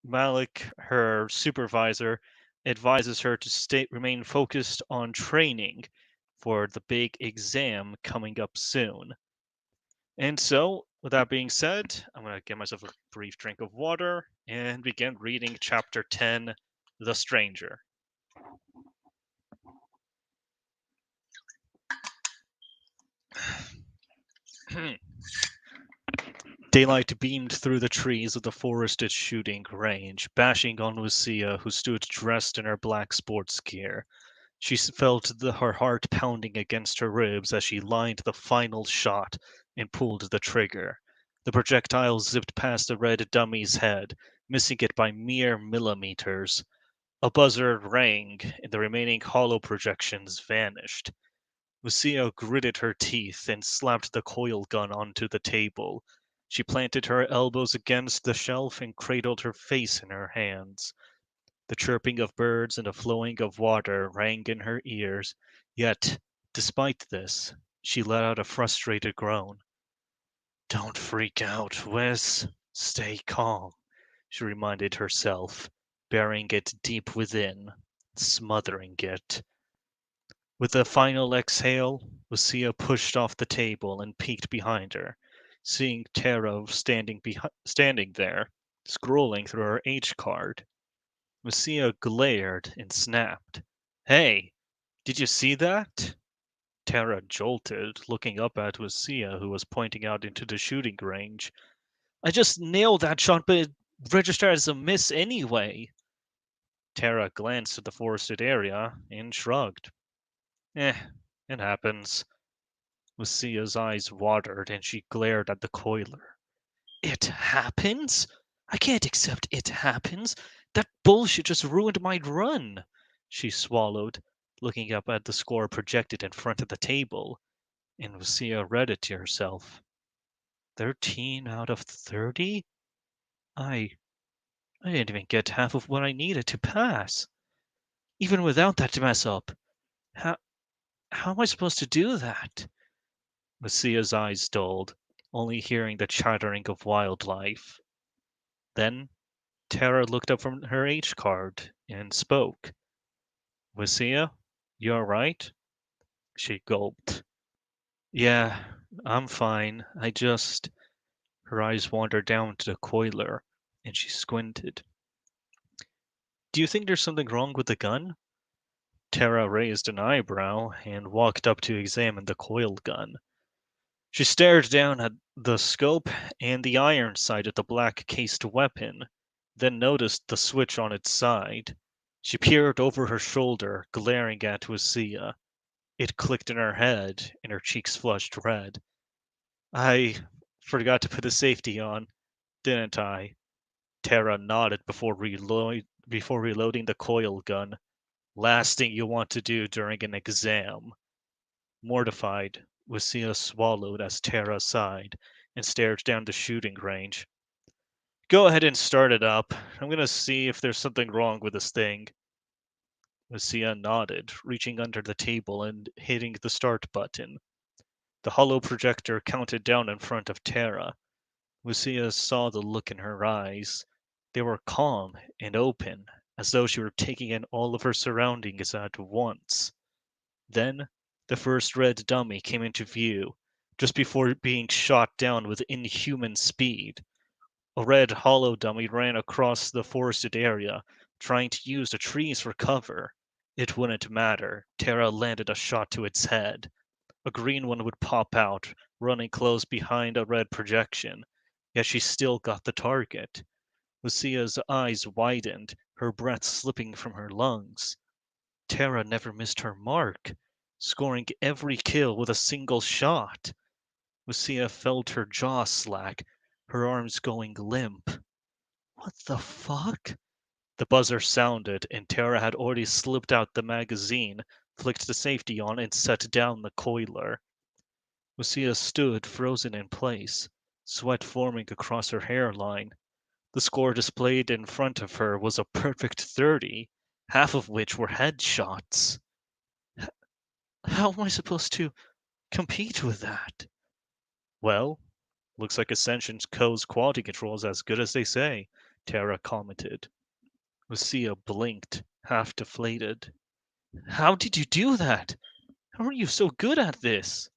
Malik, her supervisor, advises her to remain focused on training for the big exam coming up soon. And so, with that being said, I'm going to get myself a brief drink of water and begin reading Chapter 10, The Stranger. Daylight beamed through the trees of the forested shooting range, bashing on Lucia, who stood dressed in her black sports gear. She felt her heart pounding against her ribs as she lined the final shot and pulled the trigger. The projectile zipped past the red dummy's head, missing it by mere millimeters. A buzzer rang, and the remaining hollow projections vanished. Lucia gritted her teeth and slapped the coil gun onto the table. She planted her elbows against the shelf and cradled her face in her hands. The chirping of birds and the flowing of water rang in her ears, yet, despite this, she let out a frustrated groan. Don't freak out, Wes. Stay calm, she reminded herself, burying it deep within, smothering it. With a final exhale, Lucia pushed off the table and peeked behind her, seeing Taro standing there, scrolling through her H card. Lucia glared and snapped. Hey, did you see that? Tara jolted, looking up at Lucia, who was pointing out into the shooting range. I just nailed that shot, but it registered as a miss anyway. Tara glanced at the forested area and shrugged. It happens. Lucia's eyes watered and she glared at the coiler. It happens? I can't accept it happens. That bullshit just ruined my run. She swallowed, looking up at the score projected in front of the table. And Lucia read it to herself. 13 out of 30? I didn't even get half of what I needed to pass. Even without that mess up. How am I supposed to do that? Lucia's eyes dulled, only hearing the chattering of wildlife. Then Tara looked up from her H card and spoke. Lucia, you alright? She gulped. Yeah, I'm fine. Her eyes wandered down to the coiler, and she squinted. Do you think there's something wrong with the gun? Tara raised an eyebrow and walked up to examine the coil gun. She stared down at the scope and the iron sight of the black-cased weapon, then noticed the switch on its side. She peered over her shoulder, glaring at Lucia. It clicked in her head, and her cheeks flushed red. I forgot to put the safety on, didn't I? Tara nodded before reloading the coil gun. Last thing you want to do during an exam. Mortified, Lucia swallowed as Tara sighed and stared down the shooting range. Go ahead and start it up. I'm gonna see if there's something wrong with this thing. Lucia nodded, reaching under the table and hitting the start button. The hollow projector counted down in front of Tara. Lucia saw the look in her eyes. They were calm and open, as though she were taking in all of her surroundings at once. Then, the first red dummy came into view, just before being shot down with inhuman speed. A red hollow dummy ran across the forested area, trying to use the trees for cover. It wouldn't matter. Tara landed a shot to its head. A green one would pop out, running close behind a red projection. Yet she still got the target. Lucia's eyes widened, her breath slipping from her lungs. Tara never missed her mark, scoring every kill with a single shot. Lucia felt her jaw slack, her arms going limp. What the fuck? The buzzer sounded, and Tara had already slipped out the magazine, flicked the safety on, and set down the coiler. Lucia stood frozen in place, sweat forming across her hairline. The score displayed in front of her was a perfect 30, half of which were headshots. How am I supposed to compete with that? Well, looks like Ascension Co's quality control is as good as they say, Terra commented. Lucia blinked, half deflated. How did you do that? How are you so good at this?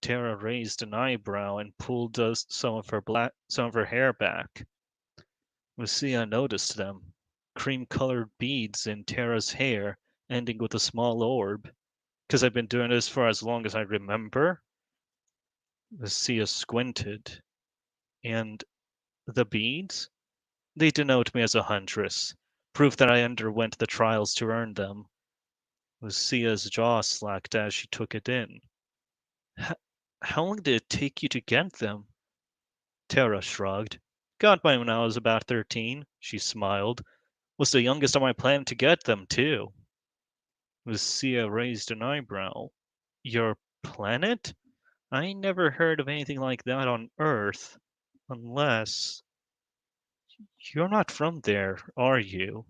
Terra raised an eyebrow and pulled some of her hair back. Lucia noticed them, cream-colored beads in Terra's hair, ending with a small orb. Because I've been doing this for as long as I remember. Lucia squinted. And the beads? They denote me as a huntress, proof that I underwent the trials to earn them. Lucia's jaw slacked as she took it in. How long did it take you to get them? Terra shrugged. Got mine when I was about 13, she smiled. Was the youngest on my planet to get them, too. Lucia raised an eyebrow. Your planet? I never heard of anything like that on Earth. Unless... You're not from there, are you?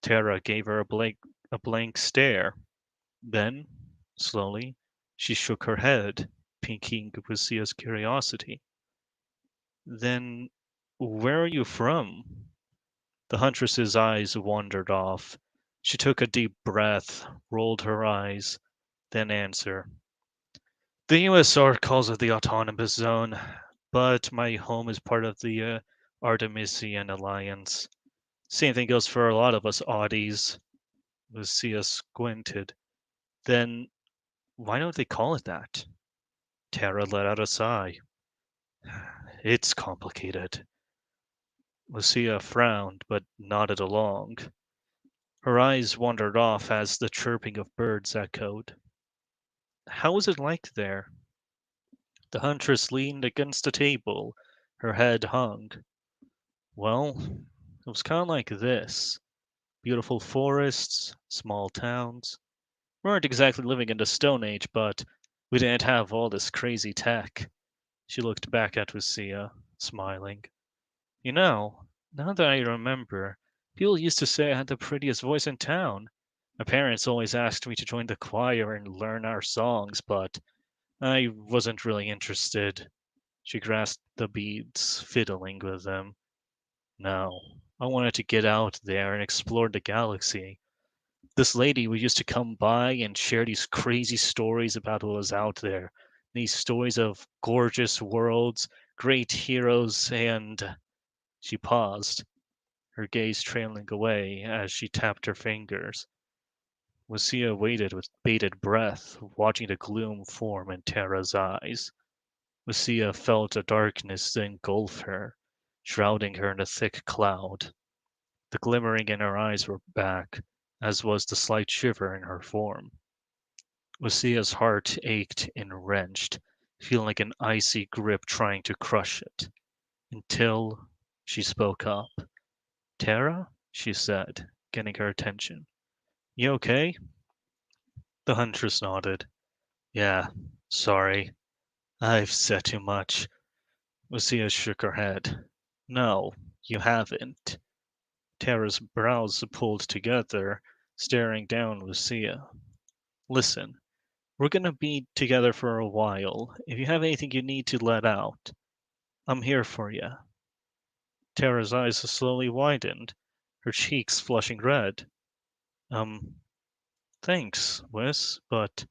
Terra gave her a blank stare. Then, slowly, she shook her head, piquing Lucia's curiosity. Then, where are you from? The huntress's eyes wandered off. She took a deep breath, rolled her eyes, then answered. The USR calls it the Autonomous Zone, but my home is part of the Artemisian Alliance. Same thing goes for a lot of us oddies. Lucia squinted. Then why don't they call it that? Terra let out a sigh. It's complicated. Lucia frowned, but nodded along. Her eyes wandered off as the chirping of birds echoed. How was it like there? The huntress leaned against a table. Her head hung. Well, it was kind of like this. Beautiful forests, small towns. We weren't exactly living in the Stone Age, but we didn't have all this crazy tech. She looked back at Lucia, smiling. Now that I remember, people used to say I had the prettiest voice in town. My parents always asked me to join the choir and learn our songs, but I wasn't really interested. She grasped the beads, fiddling with them. No, I wanted to get out there and explore the galaxy. This lady would used to come by and share these crazy stories about what was out there. These stories of gorgeous worlds, great heroes, and... She paused, her gaze trailing away as she tapped her fingers. Lucia waited with bated breath, watching the gloom form in Terra's eyes. Lucia felt a darkness engulf her, shrouding her in a thick cloud. The glimmering in her eyes were back, as was the slight shiver in her form. Lucia's heart ached and wrenched, feeling like an icy grip trying to crush it, until she spoke up. Terra? She said, getting her attention. You okay? The huntress nodded. Yeah, sorry. I've said too much. Lucia shook her head. No, you haven't. Terra's brows pulled together, staring down Lucia. Listen, we're gonna be together for a while. If you have anything you need to let out, I'm here for you. Terra's eyes slowly widened, her cheeks flushing red. Thanks, Wes, but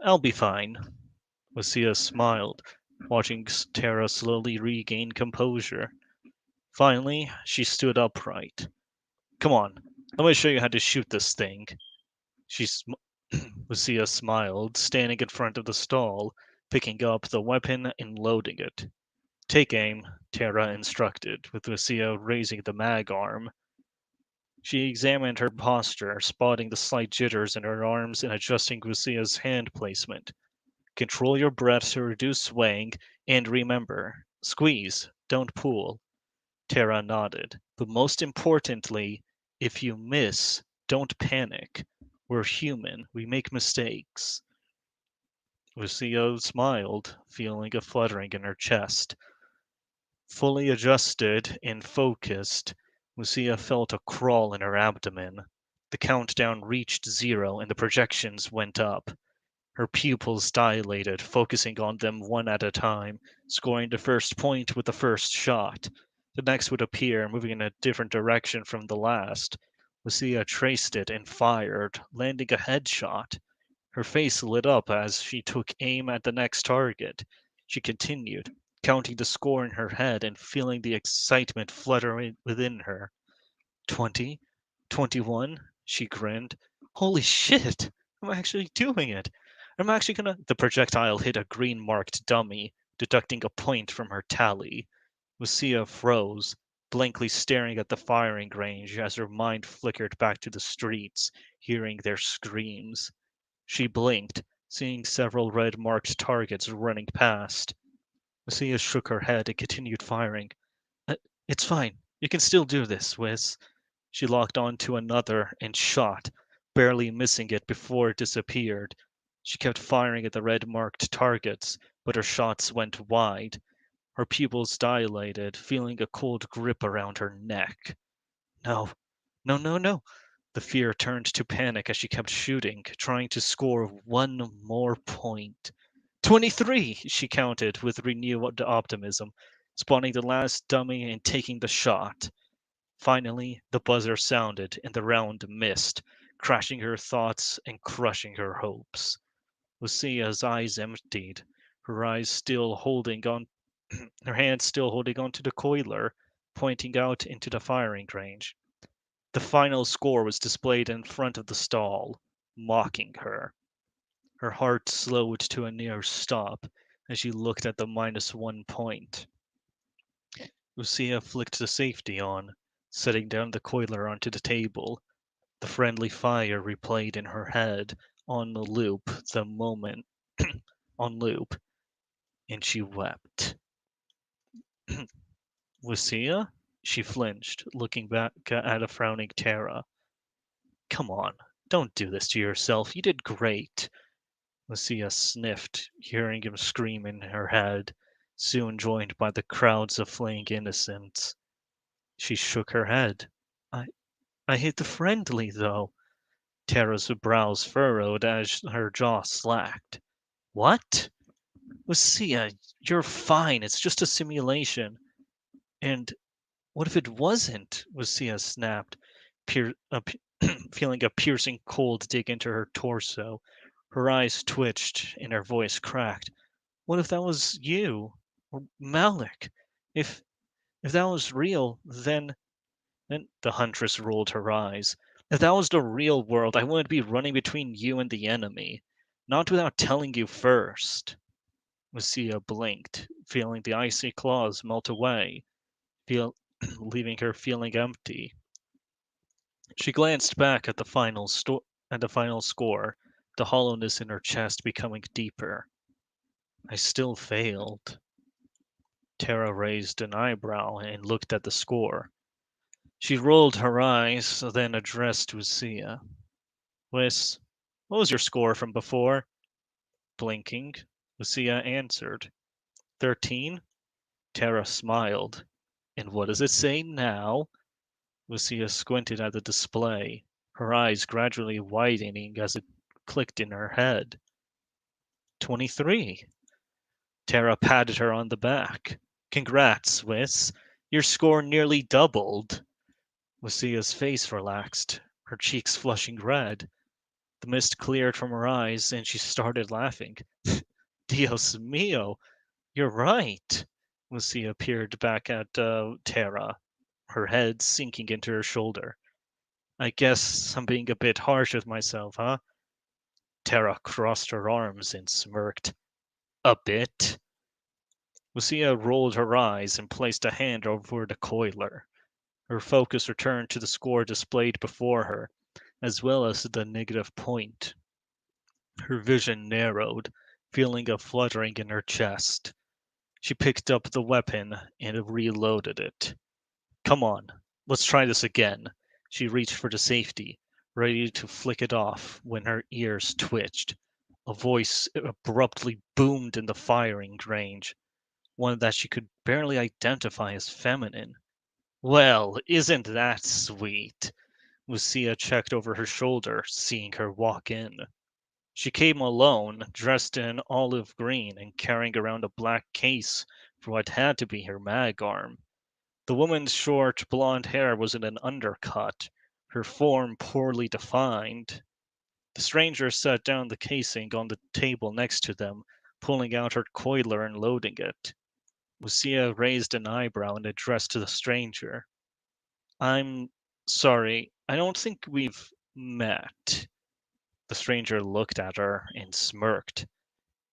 I'll be fine. Lucia smiled, watching Terra slowly regain composure. Finally, she stood upright. Come on, let me show you how to shoot this thing. Lucia smiled, standing in front of the stall, picking up the weapon and loading it. Take aim, Terra instructed, with Lucia raising the mag arm. She examined her posture, spotting the slight jitters in her arms and adjusting Lucia's hand placement. Control your breath to reduce swaying, and remember, squeeze, don't pull. Terra nodded. But most importantly, if you miss, don't panic. We're human. We make mistakes. Lucia smiled, feeling a fluttering in her chest. Fully adjusted and focused, Lucia felt a crawl in her abdomen. The countdown reached 0 and the projections went up. Her pupils dilated, focusing on them one at a time, scoring the first point with the first shot. The next would appear, moving in a different direction from the last. Lucia traced it and fired, landing a headshot. Her face lit up as she took aim at the next target. She continued, counting the score in her head and feeling the excitement fluttering within her. 20, 21, she grinned. Holy shit! I'm actually doing it! I'm actually gonna. The projectile hit a green marked dummy, deducting a point from her tally. Lucia froze, blankly staring at the firing range as her mind flickered back to the streets, hearing their screams. She blinked, seeing several red marked targets running past. Lucia shook her head and continued firing. It's fine. You can still do this, Wiz. She locked on to another and shot, barely missing it before it disappeared. She kept firing at the red marked targets, but her shots went wide. Her pupils dilated, feeling a cold grip around her neck. No, no, no, no. The fear turned to panic as she kept shooting, trying to score one more point. 23, she counted with renewed optimism, spawning the last dummy and taking the shot. Finally, the buzzer sounded and the round missed, crashing her thoughts and crushing her hopes. Lucia's eyes emptied, her eyes still holding on, her hands still holding onto the coiler, pointing out into the firing range. The final score was displayed in front of the stall, mocking her. Her heart slowed to a near stop as she looked at the -1 point. Lucia flicked the safety on, setting down the coiler onto the table. The friendly fire replayed in her head on loop the moment on loop, and she wept. Lucia? She flinched, looking back at a frowning Tara. Come on, don't do this to yourself. You did great. Lucia sniffed, hearing him scream in her head, soon joined by the crowds of fleeing innocents. She shook her head. I I hit the friendly, though. Tara's brows furrowed as her jaw slacked. What? Lucia, you're fine. It's just a simulation. And what if it wasn't? Lucia snapped, feeling a piercing cold dig into her torso. Her eyes twitched and her voice cracked. What if that was you? Or Malik? If that was real, then the huntress rolled her eyes. If that was the real world, I wouldn't be running between you and the enemy. Not without telling you first. Lucia blinked, feeling the icy claws melt away, leaving her feeling empty. She glanced back at the final score, the hollowness in her chest becoming deeper. I still failed. Tara raised an eyebrow and looked at the score. She rolled her eyes, then addressed Lucia. Wiss, what was your score from before? Blinking, Lucia answered. 13? Tara smiled. And what does it say now? Lucia squinted at the display, her eyes gradually widening as it clicked in her head. 23. Tara patted her on the back. Congrats, Wiss. Your score nearly doubled. Lucia's face relaxed, her cheeks flushing red. The mist cleared from her eyes, and she started laughing. Dios mio, you're right. Lucia peered back at Tara, her head sinking into her shoulder. I guess I'm being a bit harsh with myself, huh? Tara crossed her arms and smirked. A bit? Lucia rolled her eyes and placed a hand over the coiler. Her focus returned to the score displayed before her, as well as the negative point. Her vision narrowed, feeling a fluttering in her chest. She picked up the weapon and reloaded it. Come on, let's try this again. She reached for the safety, ready to flick it off when her ears twitched. A voice abruptly boomed in the firing range, one that she could barely identify as feminine. Well, isn't that sweet? Lucia checked over her shoulder, seeing her walk in. She came alone, dressed in olive green and carrying around a black case for what had to be her mag arm. The woman's short blonde hair was in an undercut, her form poorly defined. The stranger set down the casing on the table next to them, pulling out her coiler and loading it. Lucia raised an eyebrow and addressed the stranger. I'm sorry, I don't think we've met. The stranger looked at her and smirked.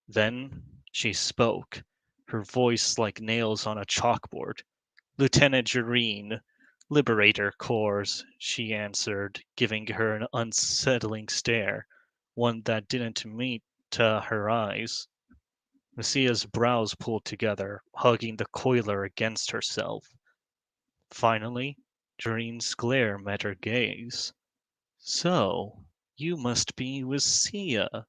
Then she spoke, her voice like nails on a chalkboard. Lieutenant Jareen, Liberator Corps, she answered, giving her an unsettling stare, one that didn't meet her eyes. Lucia's brows pulled together, hugging the coiler against herself. Finally, Jareen's glare met her gaze. So, you must be Lucia,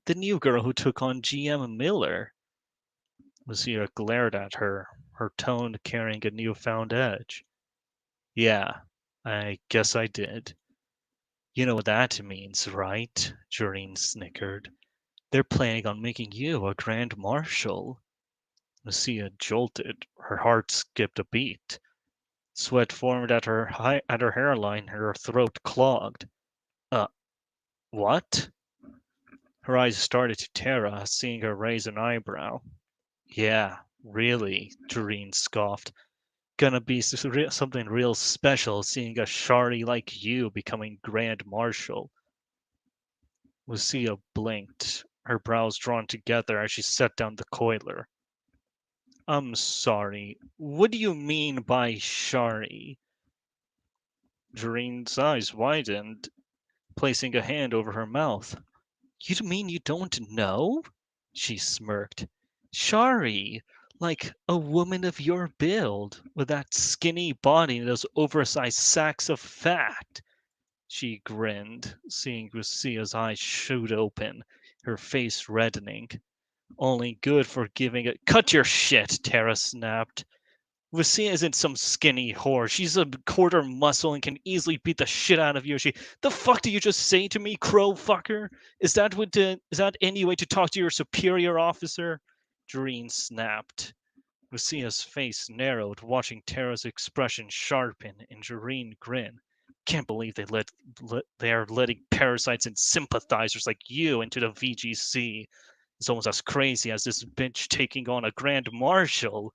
the new girl who took on GM Miller. Lucia glared at her, her tone carrying a newfound edge. Yeah, I guess I did. You know what that means, right? Jareen snickered. They're planning on making you a Grand Marshal. Lucia jolted. Her heart skipped a beat. Sweat formed at her hairline, her throat clogged. Uh, what? Her eyes started to tear, seeing her raise an eyebrow. Yeah, really, Doreen scoffed. Gonna be something real special seeing a shari like you becoming Grand Marshal. Lucia blinked, her brows drawn together as she set down the coiler. I'm sorry, what do you mean by shari? Doreen's eyes widened, placing a hand over her mouth. You mean you don't know? She smirked. Shari, like a woman of your build, with that skinny body and those oversized sacks of fat. She grinned, seeing Lucia's eyes shoot open, her face reddening. Only good for giving it. Cut your shit, Tara snapped. Lucia isn't some skinny whore. She's a quarter muscle and can easily beat the shit out of you. The fuck did you just say to me, crow fucker? Is that any way to talk to your superior officer? Doreen snapped. Lucia's face narrowed, watching Tara's expression sharpen and Doreen grin. Can't believe they are letting parasites and sympathizers like you into the VGC. It's almost as crazy as this bitch taking on a Grand Marshal.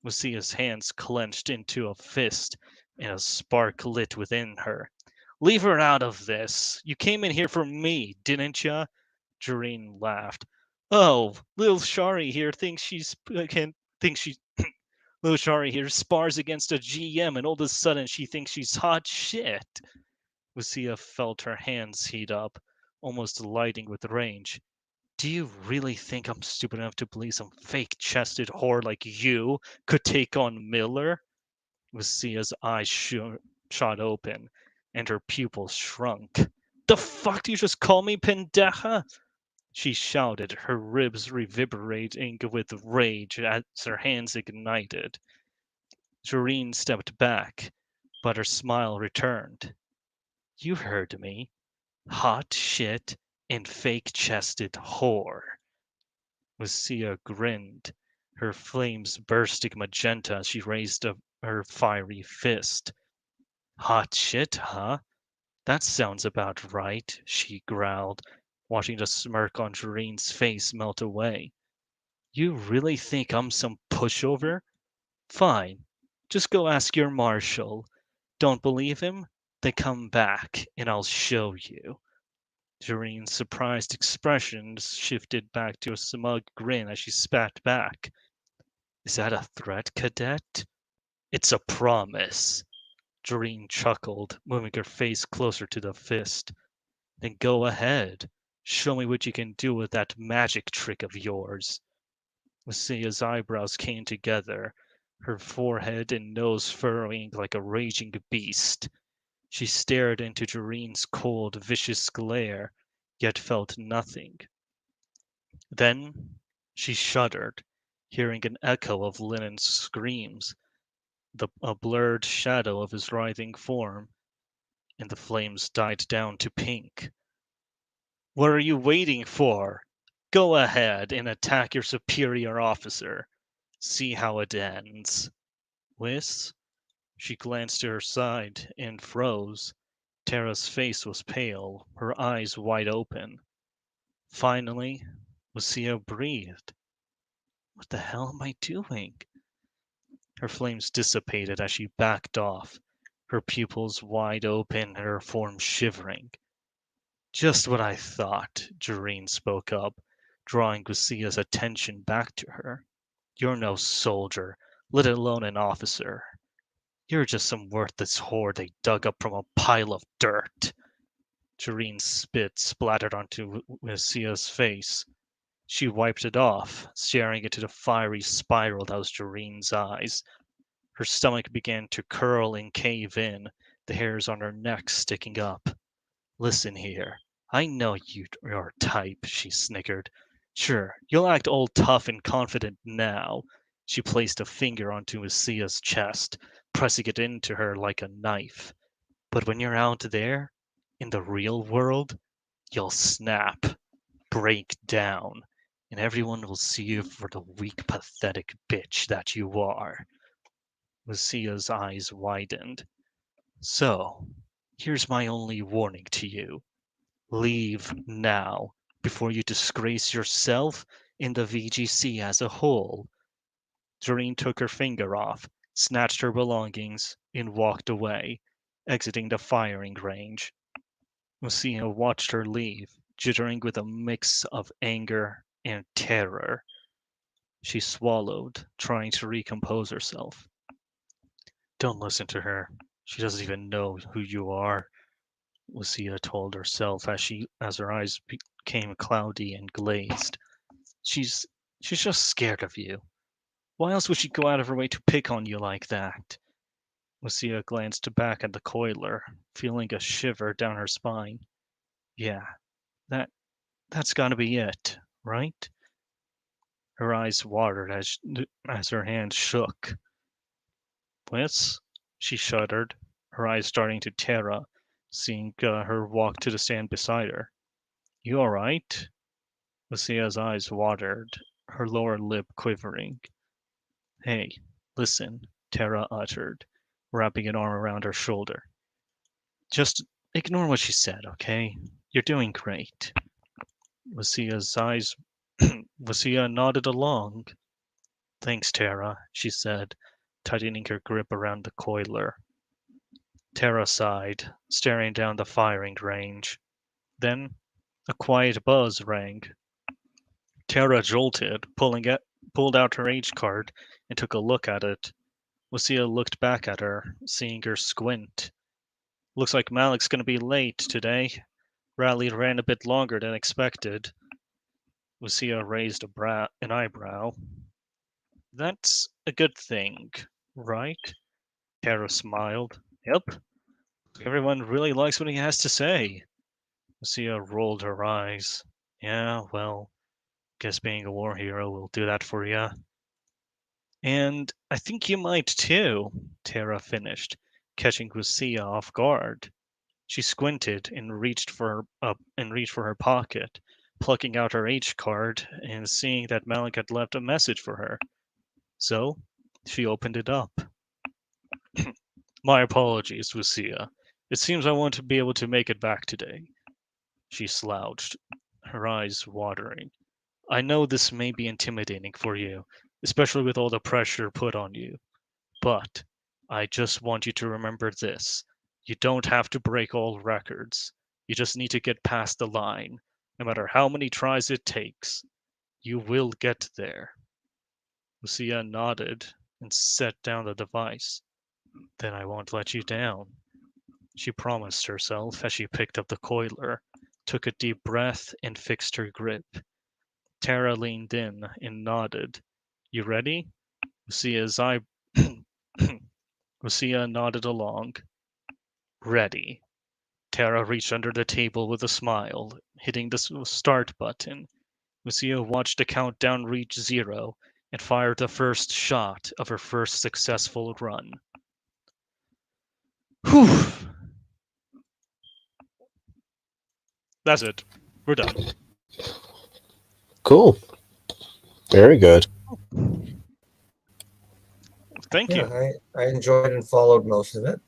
Lucia's hands clenched into a fist, and a spark lit within her. Leave her out of this. You came in here for me, didn't ya? Jareen laughed. Oh, little Shari here thinks she little Shari here spars against a GM, and all of a sudden she thinks she's hot shit. Lucia felt her hands heat up, almost lighting with rage. Do you really think I'm stupid enough to believe some fake-chested whore like you could take on Miller? Lucia's eyes shot open, and her pupils shrunk. The fuck do you just call me, pendeja? She shouted, her ribs reverberating with rage as her hands ignited. Jareen stepped back, but her smile returned. You heard me. Hot shit and fake-chested whore. Lucia grinned, her flames bursting magenta as she raised her fiery fist. Hot shit, huh? That sounds about right, she growled, watching the smirk on Jareen's face melt away. You really think I'm some pushover? Fine. Just go ask your marshal. Don't believe him? Then come back and I'll show you. Jareen's surprised expression shifted back to a smug grin as she spat back. Is that a threat, cadet? It's a promise. Jareen chuckled, moving her face closer to the fist. Then go ahead. Show me what you can do with that magic trick of yours. Lucia's eyebrows came together, her forehead and nose furrowing like a raging beast. She stared into Jareen's cold, vicious glare, yet felt nothing. Then she shuddered, hearing an echo of Lennon's screams, a blurred shadow of his writhing form, and the flames died down to pink. What are you waiting for? Go ahead and attack your superior officer. See how it ends. Whis? She glanced to her side and froze. Tara's face was pale, her eyes wide open. Finally, Lucia breathed. What the hell am I doing? Her flames dissipated as she backed off, her pupils wide open and her form shivering. Just what I thought, Jareen spoke up, drawing Lucia's attention back to her. You're no soldier, let alone an officer. You're just some worthless whore they dug up from a pile of dirt. Jareen's spit splattered onto Lucia's face. She wiped it off, staring into the fiery spiral that was Jareen's eyes. Her stomach began to curl and cave in, the hairs on her neck sticking up. Listen here, I know your type, she snickered. Sure, you'll act all tough and confident now. She placed a finger onto Lucia's chest, pressing it into her like a knife. But when you're out there, in the real world, you'll snap, break down, and everyone will see you for the weak, pathetic bitch that you are. Lucia's eyes widened. So, here's my only warning to you. Leave now, before you disgrace yourself and the VGC as a whole. Doreen took her finger off, snatched her belongings, and walked away, exiting the firing range. Lucia watched her leave, jittering with a mix of anger and terror. She swallowed, trying to recompose herself. Don't listen to her. She doesn't even know who you are, Lucia told herself as her eyes became cloudy and glazed. She's just scared of you. Why else would she go out of her way to pick on you like that? Lucia glanced back at the coiler, feeling a shiver down her spine. Yeah, that's gotta be it, right? Her eyes watered as her hand shook. Bliss? She shuddered, her eyes starting to tear up, seeing her walk to the stand beside her. You all right? Lucia's eyes watered, her lower lip quivering. Hey, listen, Tara uttered, wrapping an arm around her shoulder. Just ignore what she said, okay? You're doing great. Lucia nodded along. Thanks, Tara, she said, tightening her grip around the coiler. Tara sighed, staring down the firing range. Then a quiet buzz rang. Tara jolted, pulled out her H card, and took a look at it. Lucia looked back at her, seeing her squint. Looks like Malik's gonna be late today. Rally ran a bit longer than expected. Lucia raised an eyebrow. That's a good thing, right? Tara smiled. Yep. Everyone really likes what he has to say. Lucia rolled her eyes. Yeah, well, guess being a war hero will do that for you. And I think you might too, Tara finished, catching Lucia off guard. She squinted and reached for her pocket, plucking out her H card and seeing that Malik had left a message for her. So, she opened it up. My apologies, Lucia. It seems I won't be able to make it back today. She slouched, her eyes watering. I know this may be intimidating for you, especially with all the pressure put on you. But I just want you to remember this. You don't have to break all records. You just need to get past the line, no matter how many tries it takes. You will get there. Lucia nodded and set down the device. Then I won't let you down, she promised herself as she picked up the coiler, took a deep breath, and fixed her grip. Tara leaned in and nodded. You ready? Lucia nodded along. Ready. Tara reached under the table with a smile, hitting the start button. Lucia watched the countdown reach 0 and fired the first shot of her first successful run. Whew. That's it. We're done. Cool. Very good. Thank you. Yeah, I enjoyed and followed most of it.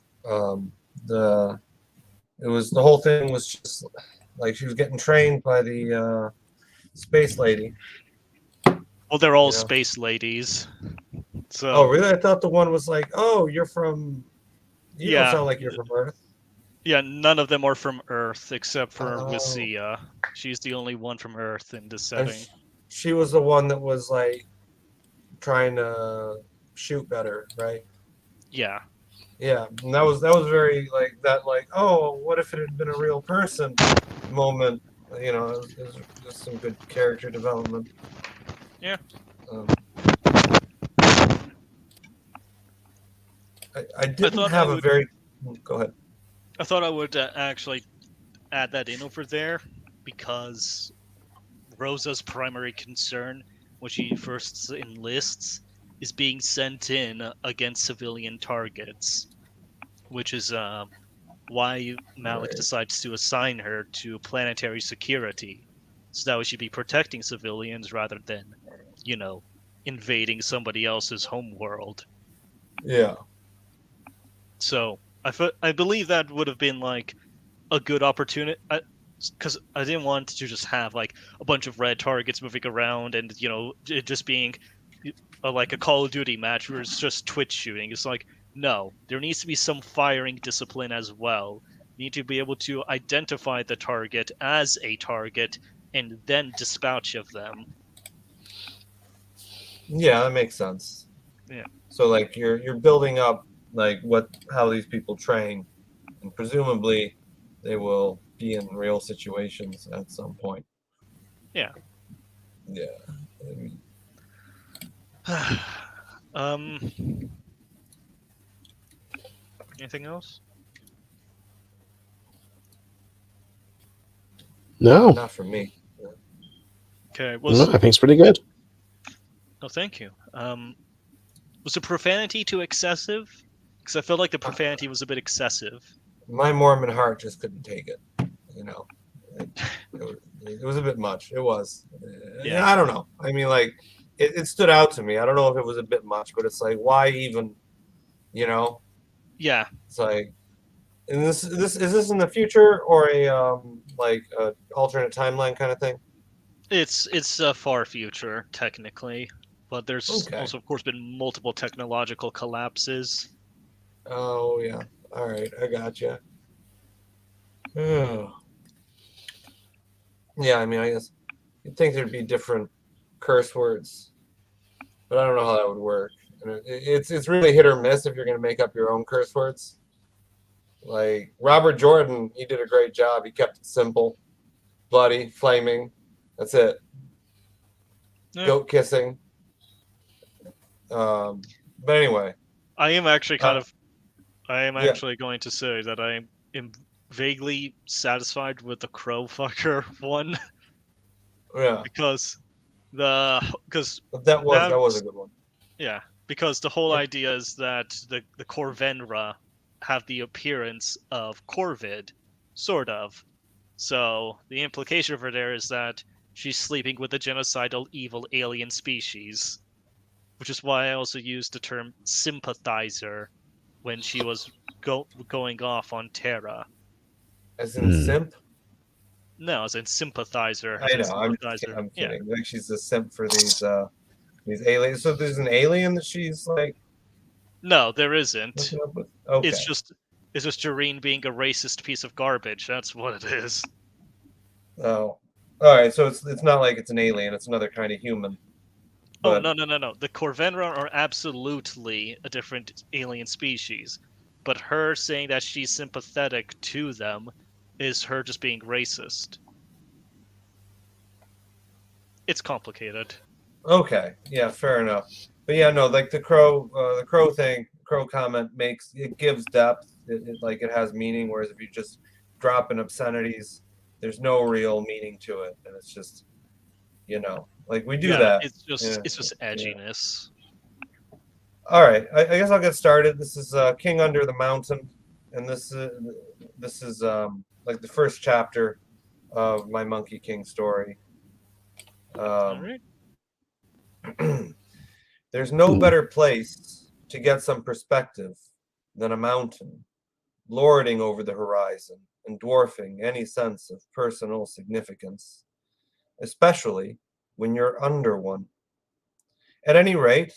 The whole thing was just like she was getting trained by the space lady. Well, they're all You know. space ladies. So. Oh, really? I thought the one was like, "Oh, you're from. You don't Yeah. sound like you're from Earth." Yeah, none of them are from Earth except for Oh. Lucia. She's the only one from Earth in this And setting. she was the one that was like trying to shoot better, right? Yeah. Yeah, and that was very like that. Like, oh, what if it had been a real person? Moment. You know, it was some good character development. Yeah. I didn't thought have I a would- very. Go ahead. I thought I would actually add that in over there because Rosa's primary concern when she first enlists is being sent in against civilian targets, which is why Malik Right. decides to assign her to planetary security, so that we should be protecting civilians rather than, invading somebody else's homeworld. Yeah. So I believe that would have been like a good opportunity, because I didn't want to just have like a bunch of red targets moving around and it just being like a Call of Duty match where it's just twitch shooting. It's like, no, there needs to be some firing discipline as well. You need to be able to identify the target as a target and then dispatch of them. Yeah, that makes sense. Yeah. So like you're building up like how these people train, and presumably they will be in real situations at some point. Yeah. Yeah. I mean, Anything else? No. not for me. Okay. No, I think it's pretty good. Oh, thank you. Was the profanity too excessive? Because I felt like the profanity was a bit excessive. My Mormon heart just couldn't take it. You know, it was a bit much. It was. Yeah. I don't know. I mean, like, it stood out to me. I don't know if it was a bit much, but it's like, why even? You know, Yeah. it's like, and this is this in the future or a like a alternate timeline kind of thing? It's a far future technically, but there's Okay. also, of course, been multiple technological collapses. Oh yeah. All right, I gotcha. Oh. Yeah, I mean, I guess you'd think there'd be different curse words, but I don't know how that would work. And it's really hit or miss if you're going to make up your own curse words. Like Robert Jordan, he did a great job. He kept it simple, bloody, flaming. That's it. Yeah. Goat kissing. But anyway, I am actually yeah. actually going to say that I am vaguely satisfied with the crow fucker one yeah, because but that was a good one. yeah, because the whole Yeah. idea is that the Corvenra have the appearance of Corvid, sort of. So the implication for there is that she's sleeping with a genocidal evil alien species, which is why I also used the term sympathizer when she was going off on Terra. As in simp. No, as in sympathizer. I know. I'm kidding. Like she's a simp for these aliens. So there's an alien that she's like. No, there isn't. hooking up with? Okay. It's just Jareen being a racist piece of garbage. That's what it is. Oh, all right. So it's not like it's an alien. It's another kind of human. But, Oh, no. The Corvenra are absolutely a different alien species. But her saying that she's sympathetic to them is her just being racist. It's complicated. Okay. Yeah. Fair enough. But yeah, no. Like the crow comment gives depth. It has meaning. Whereas if you just drop in obscenities, there's no real meaning to it, and it's just, like we do that. It's just edginess. All right, I guess I'll get started. This is King Under the Mountain, and this is like the first chapter of my Monkey King story. All right. There's no better place to get some perspective than a mountain, lording over the horizon and dwarfing any sense of personal significance, especially when you're under one. At any rate,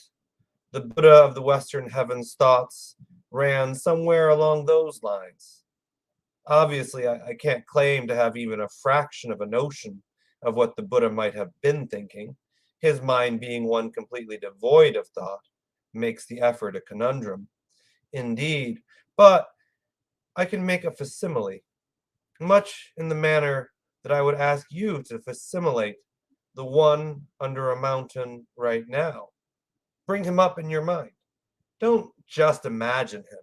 the Buddha of the Western Heavens thoughts ran somewhere along those lines. Obviously, I can't claim to have even a fraction of a notion of what the Buddha might have been thinking. His mind being one completely devoid of thought makes the effort a conundrum. Indeed, but I can make a facsimile, much in the manner that I would ask you to facsimilate the one under a mountain right now. Bring him up in your mind. Don't just imagine him,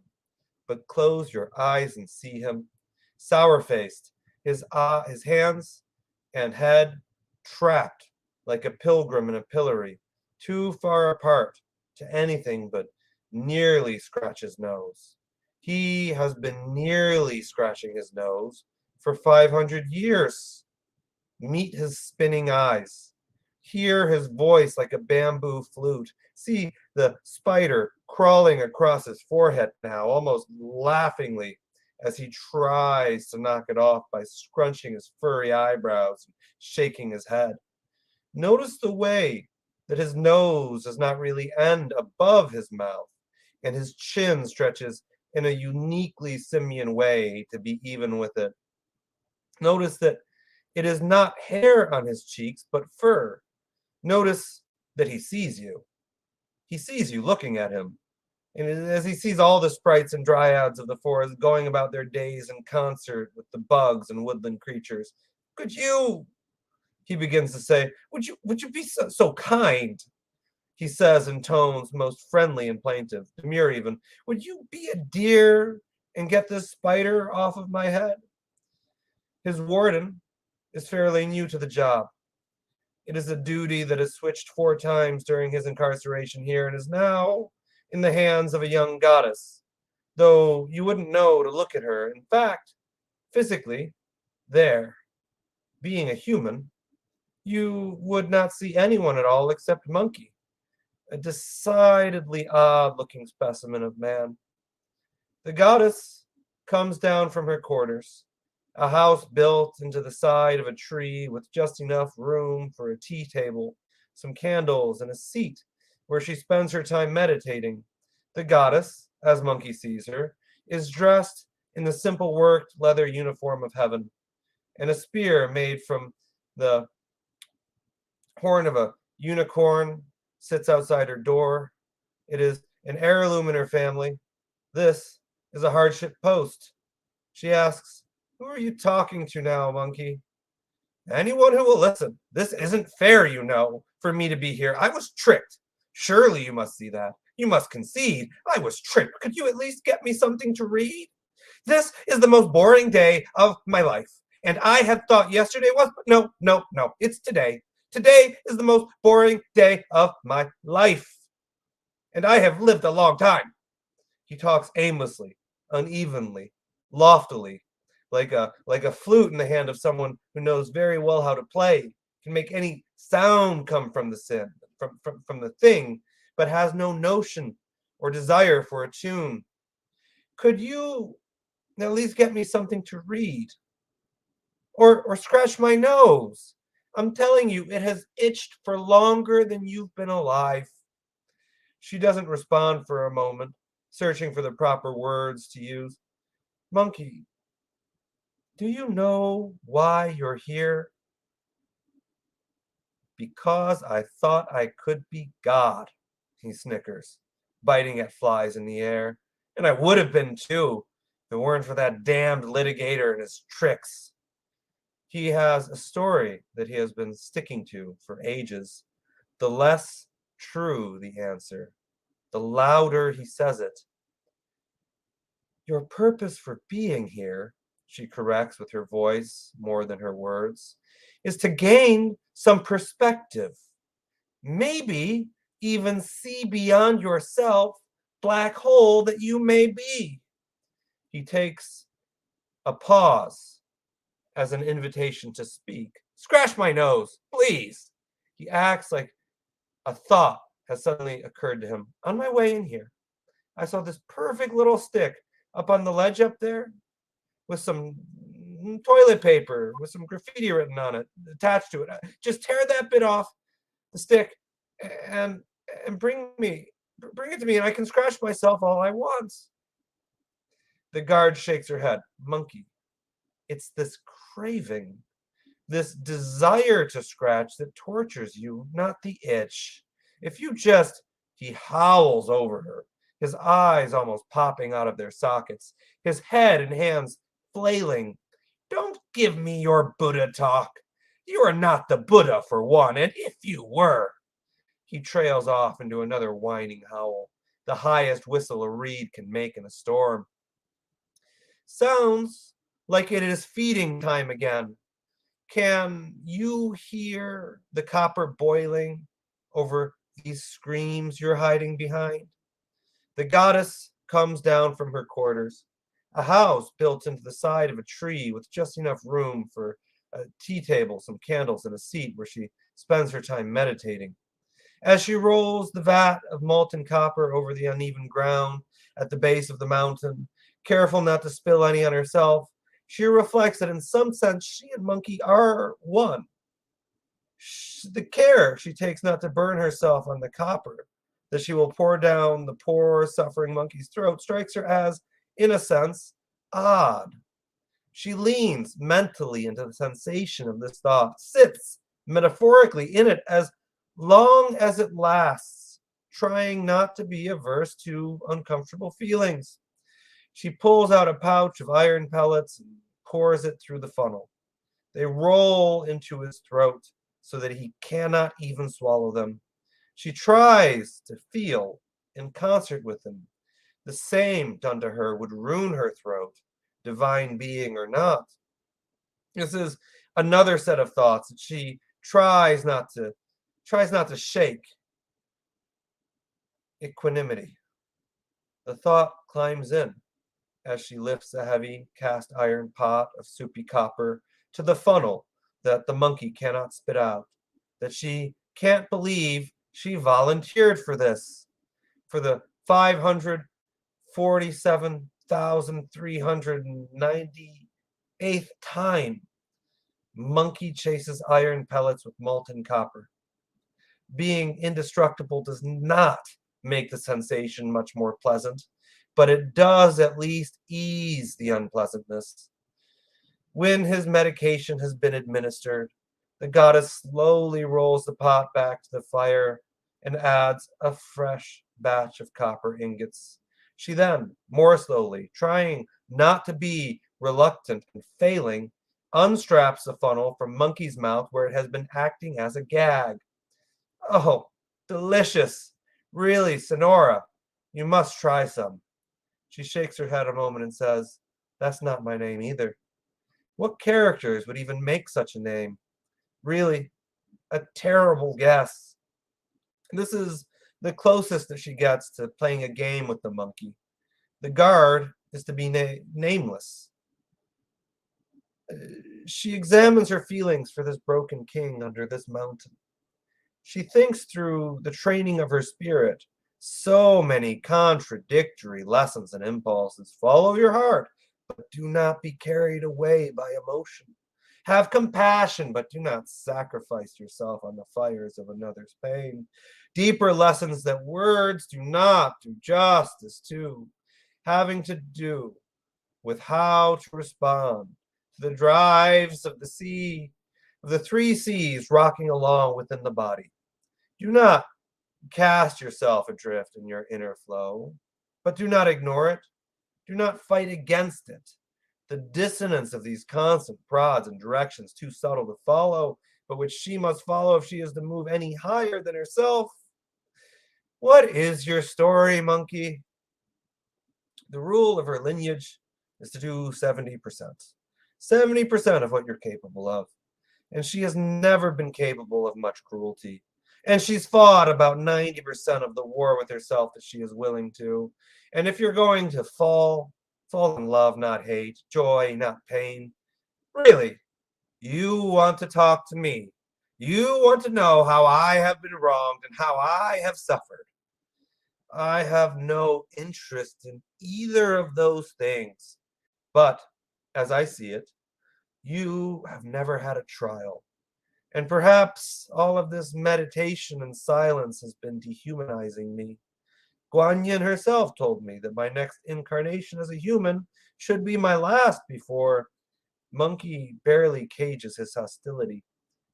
but close your eyes and see him, sour-faced, his hands and head trapped like a pilgrim in a pillory, too far apart to anything but nearly scratch his nose. He has been nearly scratching his nose for 500 years. Meet his spinning eyes. Hear his voice like a bamboo flute. See the spider crawling across his forehead now, almost laughingly, as he tries to knock it off by scrunching his furry eyebrows and shaking his head. Notice the way that his nose does not really end above his mouth, and his chin stretches in a uniquely simian way to be even with it. Notice that it is not hair on his cheeks, but fur. Notice that he sees you. He sees you looking at him. And as he sees all the sprites and dryads of the forest going about their days in concert with the bugs and woodland creatures, could you, he begins to say, would you be so kind? He says in tones most friendly and plaintive, demure even, would you be a dear and get this spider off of my head? His warden is fairly new to the job. It is a duty that has switched 4 times during his incarceration here and is now in the hands of a young goddess, though you wouldn't know to look at her. In fact, physically, there, being a human, you would not see anyone at all except Monkey, a decidedly odd-looking specimen of man. The goddess comes down from her quarters, a house built into the side of a tree with just enough room for a tea table, some candles, and a seat where she spends her time meditating. The goddess, as Monkey sees her, is dressed in the simple worked leather uniform of heaven, and a spear made from the horn of a unicorn sits outside her door. It is an heirloom in her family. This is a hardship post. She asks, who are you talking to now, Monkey? Anyone who will listen. This isn't fair, you know, for me to be here. I was tricked. Surely you must see that. You must concede. I was tricked. Could you at least get me something to read? This is the most boring day of my life. And I had thought yesterday was, but no. It's today. Today is the most boring day of my life. And I have lived a long time. He talks aimlessly, unevenly, loftily, like a flute in the hand of someone who knows very well how to play, can make any sound come from the thing, but has no notion or desire for a tune. Could you at least get me something to read? Or scratch my nose? I'm telling you, it has itched for longer than you've been alive. She doesn't respond for a moment, searching for the proper words to use. Monkey, do you know why you're here? Because I thought I could be God, he snickers, biting at flies in the air. And I would have been too, if it weren't for that damned litigator and his tricks. He has a story that he has been sticking to for ages. The less true the answer, the louder he says it. Your purpose for being here, she corrects with her voice more than her words, is to gain some perspective. Maybe even see beyond yourself, black hole that you may be. He takes a pause, as an invitation to speak. Scratch my nose, please. He acts like a thought has suddenly occurred to him. On my way in here, I saw this perfect little stick up on the ledge up there with some toilet paper, with some graffiti written on it, attached to it. Just tear that bit off the stick and bring it to me, and I can scratch myself all I want. The guard shakes her head. Monkey, it's this craving, this desire to scratch that tortures you, not the itch. If you just, he howls over her, his eyes almost popping out of their sockets, his head and hands flailing. Don't give me your Buddha talk. You are not the Buddha, for one, and if you were. He trails off into another whining howl, the highest whistle a reed can make in a storm. Sounds like it is feeding time again. Can you hear the copper boiling over these screams you're hiding behind? The goddess comes down from her quarters, a house built into the side of a tree with just enough room for a tea table, some candles, and a seat where she spends her time meditating. As she rolls the vat of molten copper over the uneven ground at the base of the mountain, careful not to spill any on herself, she reflects that in some sense she and Monkey are one. The care she takes not to burn herself on the copper that she will pour down the poor, suffering Monkey's throat strikes her as, in a sense, odd. She leans mentally into the sensation of this thought, sits metaphorically in it as long as it lasts, trying not to be averse to uncomfortable feelings. She pulls out a pouch of iron pellets and pours it through the funnel. They roll into his throat so that he cannot even swallow them. She tries to feel in concert with him. The same done to her would ruin her throat, divine being or not. This is another set of thoughts that she tries not to shake. Equanimity. The thought climbs in as she lifts a heavy cast iron pot of soupy copper to the funnel that the monkey cannot spit out, that she can't believe she volunteered for this, for the 547,398th time. Monkey chases iron pellets with molten copper. Being indestructible does not make the sensation much more pleasant, but it does at least ease the unpleasantness. When his medication has been administered, the goddess slowly rolls the pot back to the fire and adds a fresh batch of copper ingots. She then, more slowly, trying not to be reluctant and failing, unstraps the funnel from Monkey's mouth where it has been acting as a gag. Oh, delicious. Really, Sonora, you must try some. She shakes her head a moment and says, that's not my name either. What characters would even make such a name? Really, a terrible guess. This is the closest that she gets to playing a game with the monkey. The guard is to be nameless. She examines her feelings for this broken king under this mountain. She thinks through the training of her spirit. So many contradictory lessons and impulses. Follow your heart, but do not be carried away by emotion. Have compassion, but do not sacrifice yourself on the fires of another's pain. Deeper lessons that words do not do justice to, having to do with how to respond to the drives of the sea, of the three seas rocking along within the body. Do not cast yourself adrift in your inner flow, but do not ignore it. Do not fight against it. The dissonance of these constant prods and directions too subtle to follow, but which she must follow if she is to move any higher than herself. What is your story, monkey? The rule of her lineage is to do 70%. 70% of what you're capable of. And she has never been capable of much cruelty. And she's fought about 90% of the war with herself that she is willing to. And if you're going to fall in love, not hate, joy, not pain, Really? You want to talk to me? You want to know how I have been wronged and how I have suffered? I have no interest in either of those things. But, as I see it, you have never had a trial. And perhaps all of this meditation and silence has been dehumanizing me. Guan Yin herself told me that my next incarnation as a human should be my last before Monkey barely cages his hostility.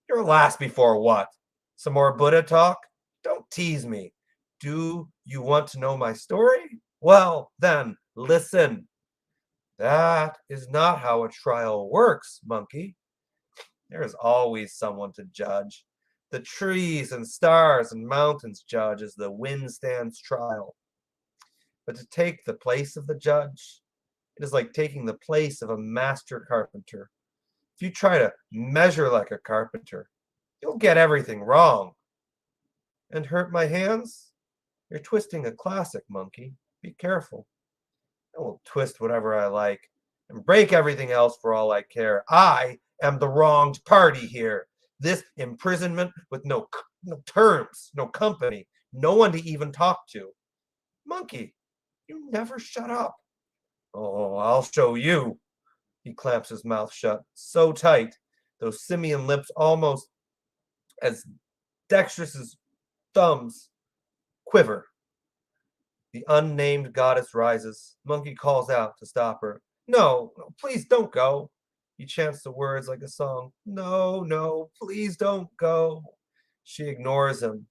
Your last before what? Some more Buddha talk? Don't tease me. Do you want to know my story? Well, then, listen. That is not how a trial works, Monkey. There is always someone to judge. The trees and stars and mountains judge as the wind stands trial. But to take the place of the judge, it is like taking the place of a master carpenter. If you try to measure like a carpenter, you'll get everything wrong. And hurt my hands? You're twisting a classic, Monkey. Be careful. I will twist whatever I like and break everything else for all I care. I am the wronged party here. This imprisonment with no terms, no company, no one to even talk to. Monkey, you never shut up. Oh, I'll show you. He clamps his mouth shut so tight, those simian lips almost as dexterous as thumbs quiver. The unnamed goddess rises. Monkey calls out to stop her. No, no, please don't go. He chants the words like a song. No, no, please don't go. She ignores him.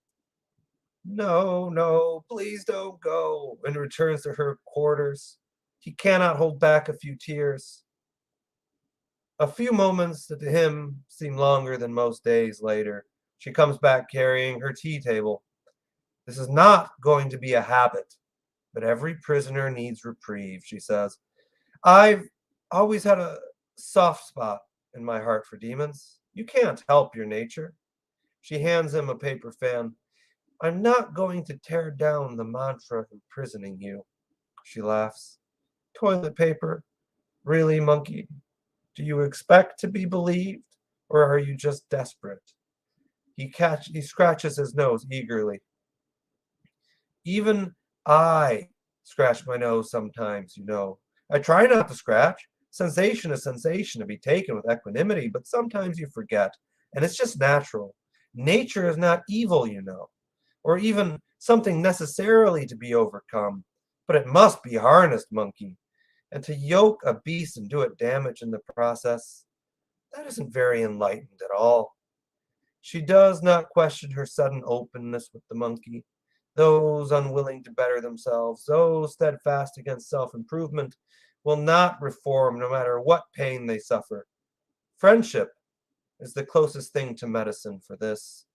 No, no, please don't go, and returns to her quarters. He cannot hold back a few tears. A few moments that to him seem longer than most days later. She comes back carrying her tea table. This is not going to be a habit, but every prisoner needs reprieve, she says. I've always had a soft spot in my heart for demons. You can't help your nature. She hands him a paper fan. I'm not going to tear down the mantra of imprisoning you. She laughs. Toilet paper? Really, Monkey? Do you expect to be believed, or are you just desperate? He scratches his nose eagerly. Even I scratch my nose sometimes, you know. I try not to scratch. Sensation is sensation to be taken with equanimity, but sometimes you forget, and it's just natural. Nature is not evil, you know, or even something necessarily to be overcome, but it must be harnessed, Monkey. And to yoke a beast and do it damage in the process, that isn't very enlightened at all. She does not question her sudden openness with the monkey. Those unwilling to better themselves, those steadfast against self-improvement, will not reform no matter what pain they suffer. Friendship is the closest thing to medicine for this.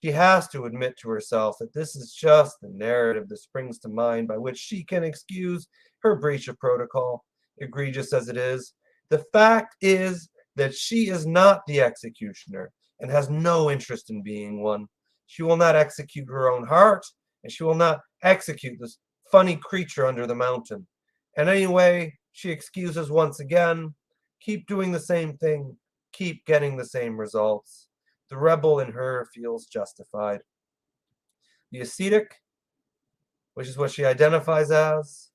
She has to admit to herself that this is just the narrative that springs to mind by which she can excuse her breach of protocol, egregious as it is. The fact is that she is not the executioner and has no interest in being one. She will not execute her own heart, and she will not execute this funny creature under the mountain. And anyway, she excuses once again. Keep doing the same thing. Keep getting the same results. The rebel in her feels justified. The ascetic, which is what she identifies as,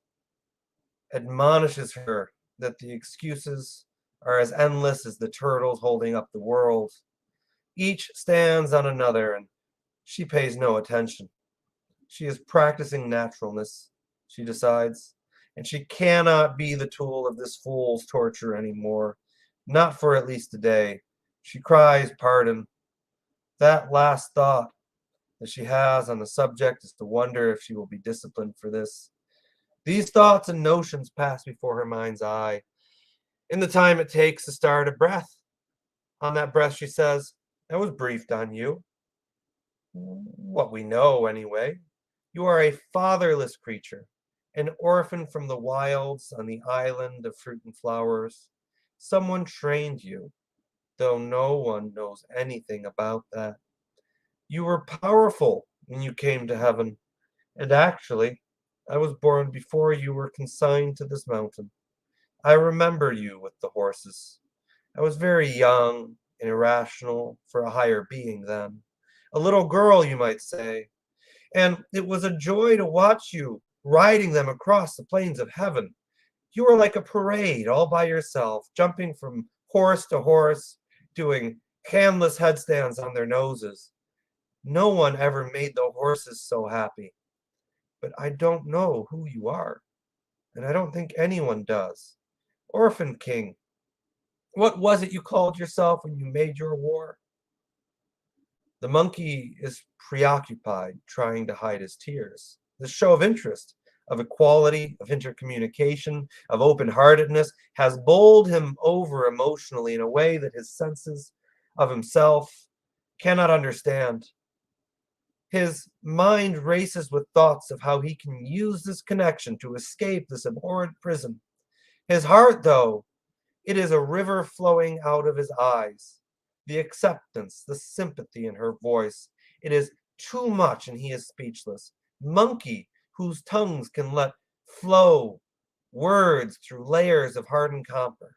admonishes her that the excuses are as endless as the turtles holding up the world. Each stands on another, and she pays no attention. She is practicing naturalness, she decides, and she cannot be the tool of this fool's torture anymore, not for at least a day. She cries pardon. That last thought that she has on the subject is to wonder if she will be disciplined for this. These thoughts and notions pass before her mind's eye in the time it takes to start a breath. On that breath, she says, I was briefed on you. What we know, anyway. You are a fatherless creature, an orphan from the wilds on the island of fruit and flowers. Someone trained you, though no one knows anything about that. You were powerful when you came to heaven, and actually, I was born before you were consigned to this mountain. I remember you with the horses. I was very young and irrational for a higher being then. A little girl, you might say. And it was a joy to watch you riding them across the plains of heaven. You were like a parade all by yourself, jumping from horse to horse, doing handless headstands on their noses. No one ever made the horses so happy. But I don't know who you are, and I don't think anyone does. Orphan King, what was it you called yourself when you made your war? The monkey is preoccupied, trying to hide his tears. The show of interest, of equality, of intercommunication, of open-heartedness has bowled him over emotionally in a way that his senses of himself cannot understand. His mind races with thoughts of how he can use this connection to escape this abhorrent prison. His heart, though, it is a river flowing out of his eyes. The acceptance, the sympathy in her voice, it is too much and he is speechless. Monkey, whose tongues can let flow words through layers of hardened copper,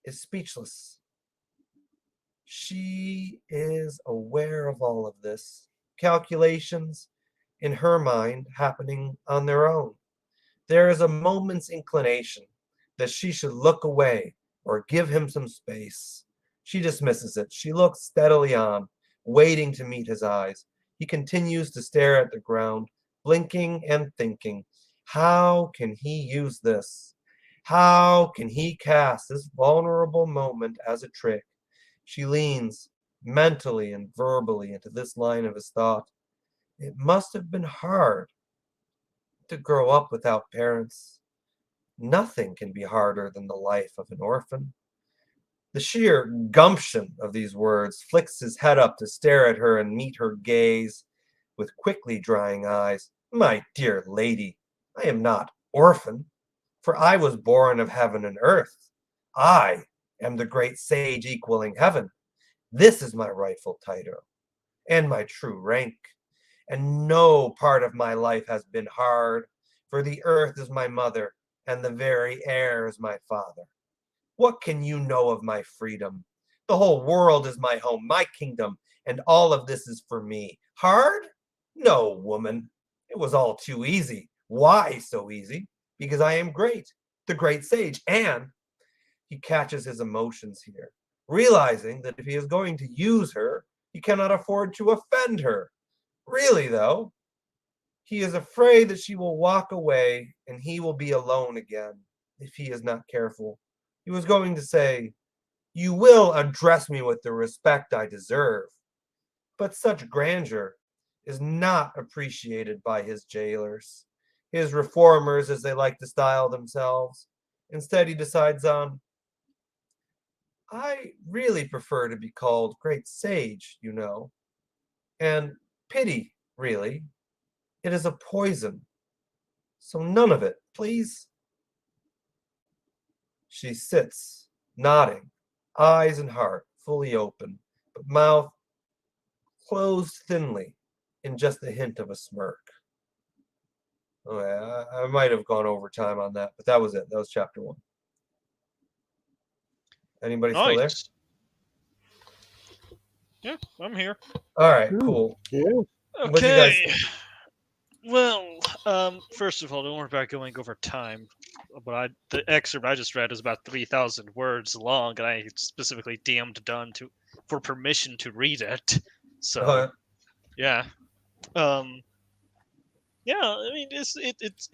is speechless. She is aware of all of this. Calculations in her mind happening on their own. There is a moment's inclination that she should look away or give him some space. She dismisses it. She looks steadily on, waiting to meet his eyes. He continues to stare at the ground, blinking and thinking, how can he use this? How can he cast this vulnerable moment as a trick? She leans mentally and verbally into this line of his thought. It must have been hard to grow up without parents. Nothing can be harder than the life of an orphan. The sheer gumption of these words flicks his head up to stare at her and meet her gaze with quickly drying eyes. My dear lady, I am not orphan, for I was born of heaven and earth. I am the great sage equaling heaven. This is my rightful title and my true rank. And no part of my life has been hard, for the earth is my mother, and the very air is my father. What can you know of my freedom? The whole world is my home, my kingdom, and all of this is for me. Hard? No, woman. It was all too easy. Why so easy? Because I am great, the great sage, and he catches his emotions here, realizing that if he is going to use her, he cannot afford to offend her. Really, though, he is afraid that she will walk away and he will be alone again if he is not careful. He was going to say, you will address me with the respect I deserve. But such grandeur is not appreciated by his jailers, his reformers, as they like to style themselves. Instead, he decides on, I really prefer to be called great sage, you know. And pity, really. It is a poison. So none of it, please. She sits, nodding, eyes and heart fully open, but mouth closed thinly in just a hint of a smirk. Okay, I might have gone over time on that, but that was it. That was chapter 1. Anybody still there? Nice. Yeah, I'm here. All right, cool. Yeah. What'd you guys Okay. think? Well, first of all, don't worry about going over time. But the excerpt I just read is about 3,000 words long, and I specifically DM'd Dunn for permission to read it. So, yeah. Yeah. I mean, it's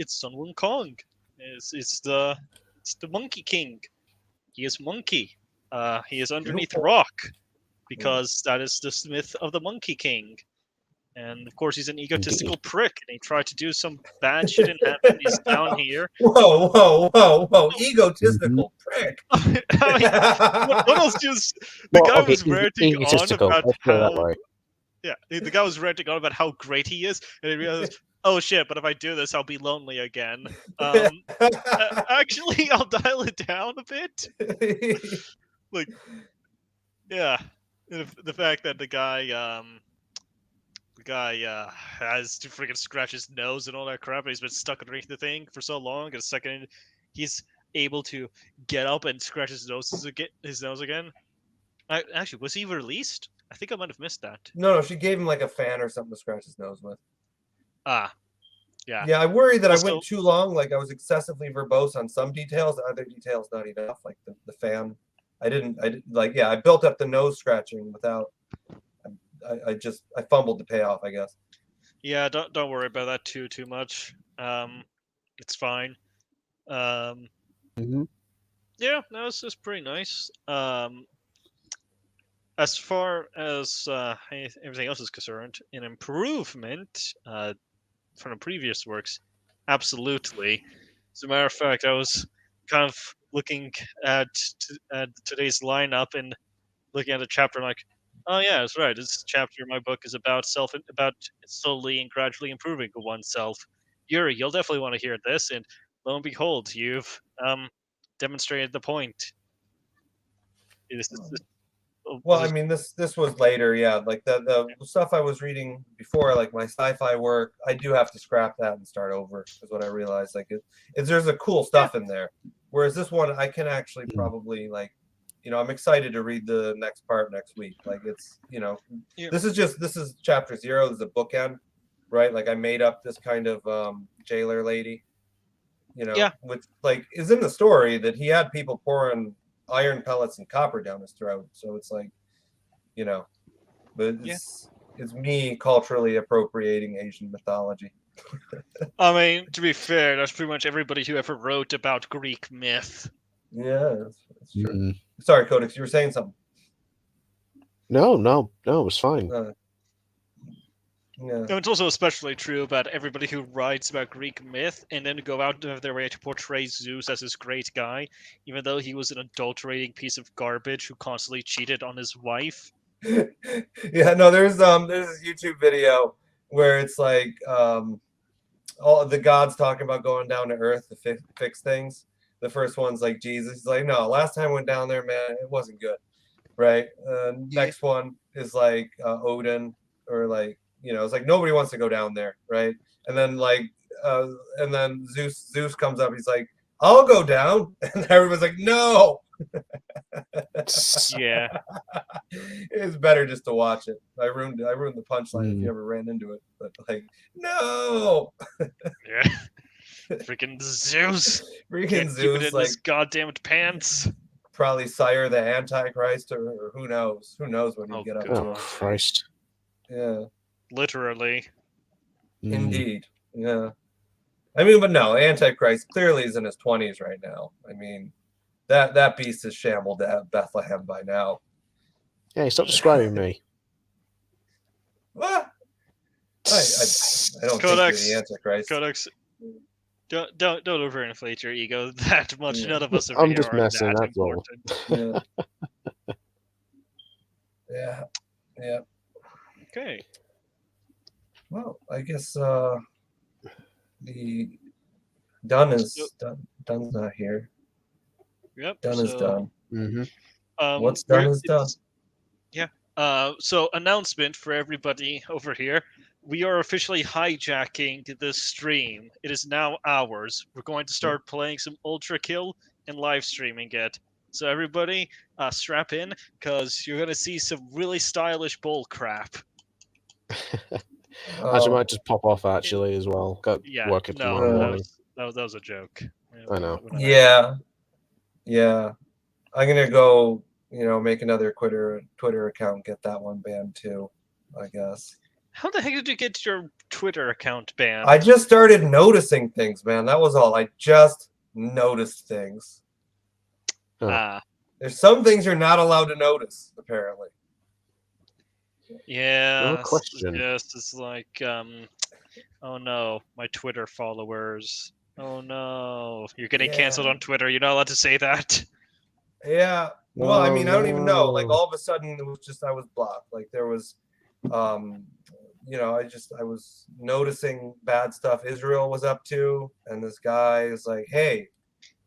Sun Wukong. It's the Monkey King. He is monkey. He is underneath a rock because that is the Smith of the Monkey King. And of course, he's an egotistical prick, and he tried to do some bad shit in heaven. He's down here. Whoa! Egotistical prick. I mean, what else? Just the guy was ranting on about how. Yeah, the guy was ranting on about how great he is, and he realized, oh shit! But if I do this, I'll be lonely again. Actually, I'll dial it down a bit. Like, yeah, the fact that the guy has to freaking scratch his nose and all that crap, and he's been stuck underneath the thing for so long. And a second, he's able to get up and scratch his nose again. Actually, was he released? I think I might have missed that. No, she gave him like a fan or something to scratch his nose with. Ah, yeah. Yeah, I worry that Also- I went too long. Like I was excessively verbose on some details, other details not enough. Like the fan, I didn't like. Yeah, I built up the nose scratching without. I fumbled the payoff, I guess. Yeah, don't worry about that too much. It's fine. Mhm. Yeah, no, it's pretty nice. As far as everything else is concerned, an improvement from the previous works, absolutely. As a matter of fact, I was kind of looking at today's lineup and looking at the chapter, like, oh yeah, that's right. This chapter in my book is about slowly and gradually improving oneself. Yuri, you'll definitely want to hear this, and lo and behold, you've demonstrated the point. Well, I mean, this was later, yeah. Like the stuff I was reading before, like my sci-fi work, I do have to scrap that and start over. Is what I realized. Like, there's a cool stuff in there, whereas this one I can actually probably like, I'm excited to read the next part next week. Like, it's this is chapter 0. This is a bookend, right? Like I made up this kind of jailer lady, which like is in the story that he had people pouring iron pellets and copper down his throat. So it's like, but it's me culturally appropriating Asian mythology. I mean, to be fair, that's pretty much everybody who ever wrote about Greek myth. Yeah, that's true. Sorry, Codex, you were saying something. No, it was fine. Yeah. No, it's also especially true about everybody who writes about Greek myth and then go out of their way to portray Zeus as this great guy, even though he was an adulterating piece of garbage who constantly cheated on his wife. Yeah, no, there's this YouTube video where it's like all of the gods talking about going down to Earth to fix things. The first one's like Jesus. He's like, no, last time I went down there, man, it wasn't good, right? Next one is like Odin, or like, it's like nobody wants to go down there, right? And then and then Zeus comes up. He's like, I'll go down, and everyone's like, no. Yeah. It's better just to watch it. I ruined the punchline if you ever ran into it. But like, no. Yeah. Freaking Zeus. Freaking Can't Zeus, keep it in like his goddamn pants. probably sire the Antichrist, or who knows? Who knows when you get up to Oh it? Christ! Yeah. Literally. Indeed. Yeah. I mean, but no, Antichrist clearly is in his 20s right now. I mean, that beast has shambled to Bethlehem by now. Yeah, stop describing me. What? I don't Codex, think you're the Antichrist. Codex, don't overinflate your ego that much. Yeah. None of us over I'm here just are messing, that that's all. important. Yeah. Yeah. Okay. Well, I guess the Dunn is Dunn's not here. Yep. Dunn is done. What's done is done. Yeah. So announcement for everybody over here. We are officially hijacking this stream. It is now ours. We're going to start playing some Ultra Kill and live streaming it. So everybody, strap in, because you're going to see some really stylish bull crap. Actually, I might just pop off actually as well. Got work at tomorrow morning. That was a joke. I know. Yeah. I'm gonna go, make another Twitter account, get that one banned too, I guess. How the heck did you get your Twitter account banned? I just started noticing things, man. That was all. I just noticed things. There's some things you're not allowed to notice, apparently. Yeah. No question. Yes, it's like, oh no, my Twitter followers. Oh no, you're getting canceled on Twitter. You're not allowed to say that. Yeah. Well, I mean, I don't even know. Like, all of a sudden, it was just I was blocked. Like, there was, I was noticing bad stuff Israel was up to, and this guy is like, hey,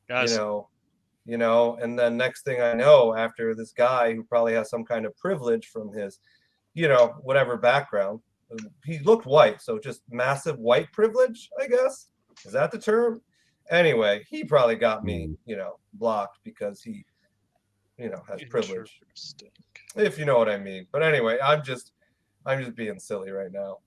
guys, and then next thing I know, after this guy who probably has some kind of privilege from his, whatever background, he looked white, so just massive white privilege, I guess. Is that the term? Anyway, he probably got me, blocked because he, has privilege, Interesting. if you know what I mean. But anyway, I'm just being silly right now.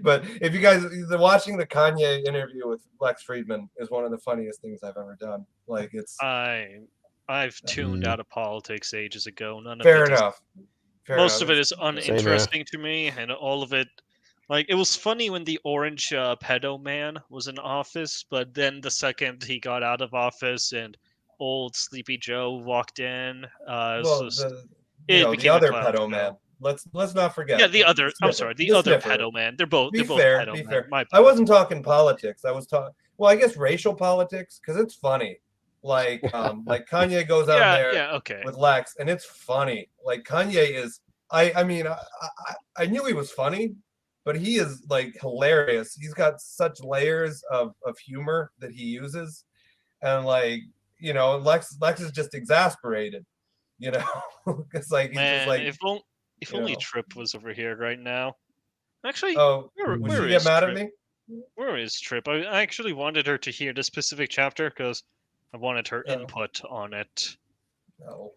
But if you guys watching the Kanye interview with Lex Friedman is one of the funniest things I've ever done. Like it's I've tuned out of politics ages ago. None of fair it is enough. most of it is Same here. uninteresting to me, and all of it. Like, it was funny when the orange pedo man was in office, but then the second he got out of office and old Sleepy Joe walked in, Well, the became a other clown pedo show. man. Let's not forget. Yeah, the other. I'm sniffer, sorry, the the other sniffer. pedo man. They're both Be pedo fair. men. My I bad. wasn't talking politics. I was talking. Well, I guess racial politics because it's funny. Like Kanye goes out there Yeah, okay. with Lex, and it's funny. Like Kanye is. I mean, I knew he was funny, but he is like hilarious. He's got such layers of humor that he uses, and Lex is just exasperated. It's like he's just Man, like. if only Trip was over here right now. Actually, Oh, would where she get is mad Trip? at me? Where is Trip? I actually wanted her to hear this specific chapter because I wanted her Oh. input on it. No.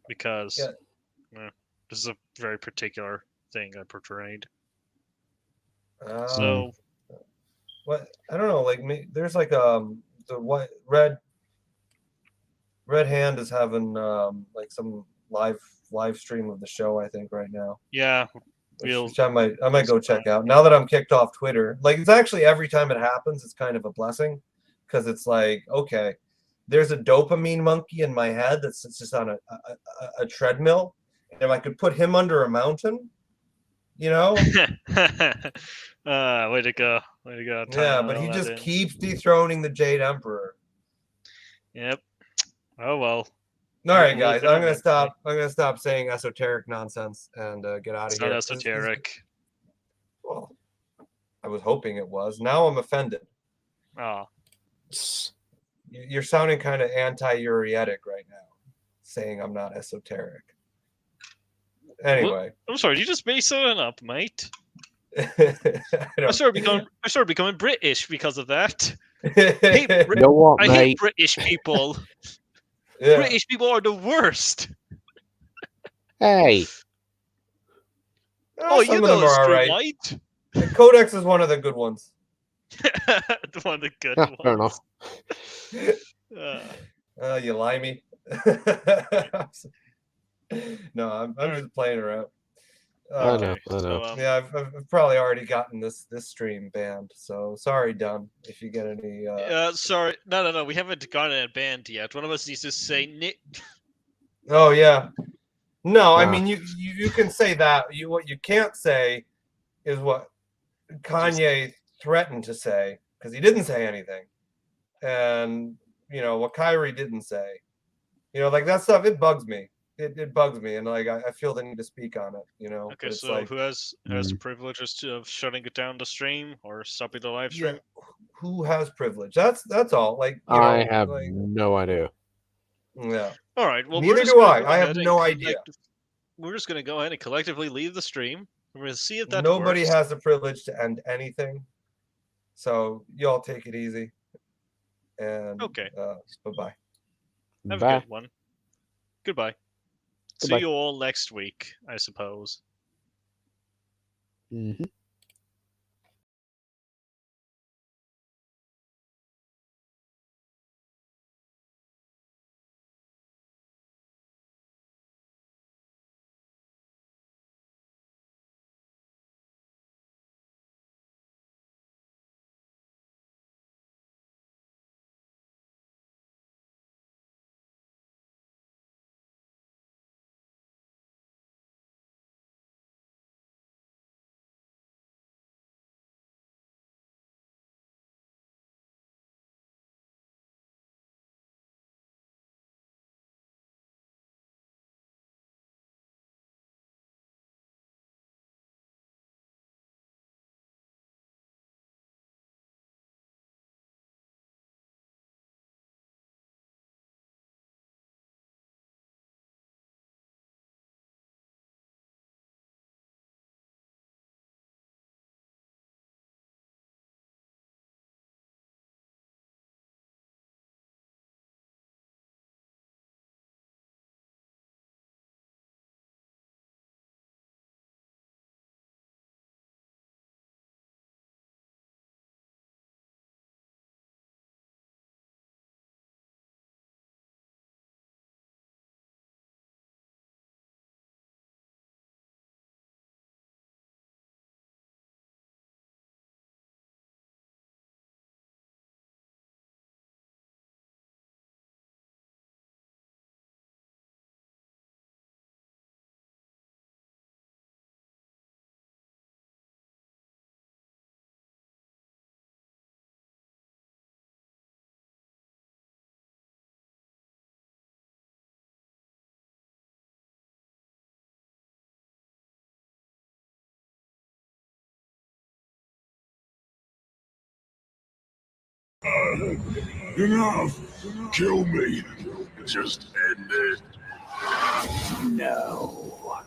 Because this is a very particular thing I portrayed. So what I don't know, like there's like the white red hand is having like some live stream of the show, I think, right now. yeah, Which I might go check out now that I'm kicked off Twitter. Like it's actually every time it happens, it's kind of a blessing because it's like, okay, there's a dopamine monkey in my head that's just on a treadmill, and if I could put him under a mountain, way to go, Yeah, but he just keeps dethroning the Jade Emperor. Yep. Oh well. All right, guys, I'm gonna stop. I'm gonna stop saying esoteric nonsense and get out of here. It's not esoteric. Well, I was hoping it was. Now I'm offended. Oh. You're sounding kind of anti-Eurietic right now, saying I'm not esoteric. Anyway, I'm sorry. You just made something up, mate. I started becoming British because of that. You know what, I mate? hate British people. Yeah. British people are the worst. Hey. Oh, you some of know them it's are all true, right. right? The Codex is one of the good ones. One of the good Yeah, ones. fair enough. You limey. No, I'm just playing around. I know. Yeah, I've probably already gotten this stream banned. So sorry, Dunn, if you get any. Sorry, no. We haven't gotten it banned yet. One of us needs to say Nick. Oh yeah. No, I mean you can say that. What you can't say is what Kanye threatened to say because he didn't say anything, and what Kyrie didn't say. Like that stuff. It bugs me. It bugs me, and like I feel the need to speak on it. Okay, so who has the privileges of shutting it down the stream or stopping the live stream? Yeah, who has privilege? That's all. Like I have no idea. Yeah. All right. Well, neither do I. I have no idea. We're just going to go ahead and collectively leave the stream. We're going to see if that Nobody works. has the privilege to end anything, so y'all take it easy. And okay. Bye-bye. Have a good one. Goodbye. Goodbye. See you all next week, I suppose. Mm-hmm. Enough! Kill me! Just end it! No.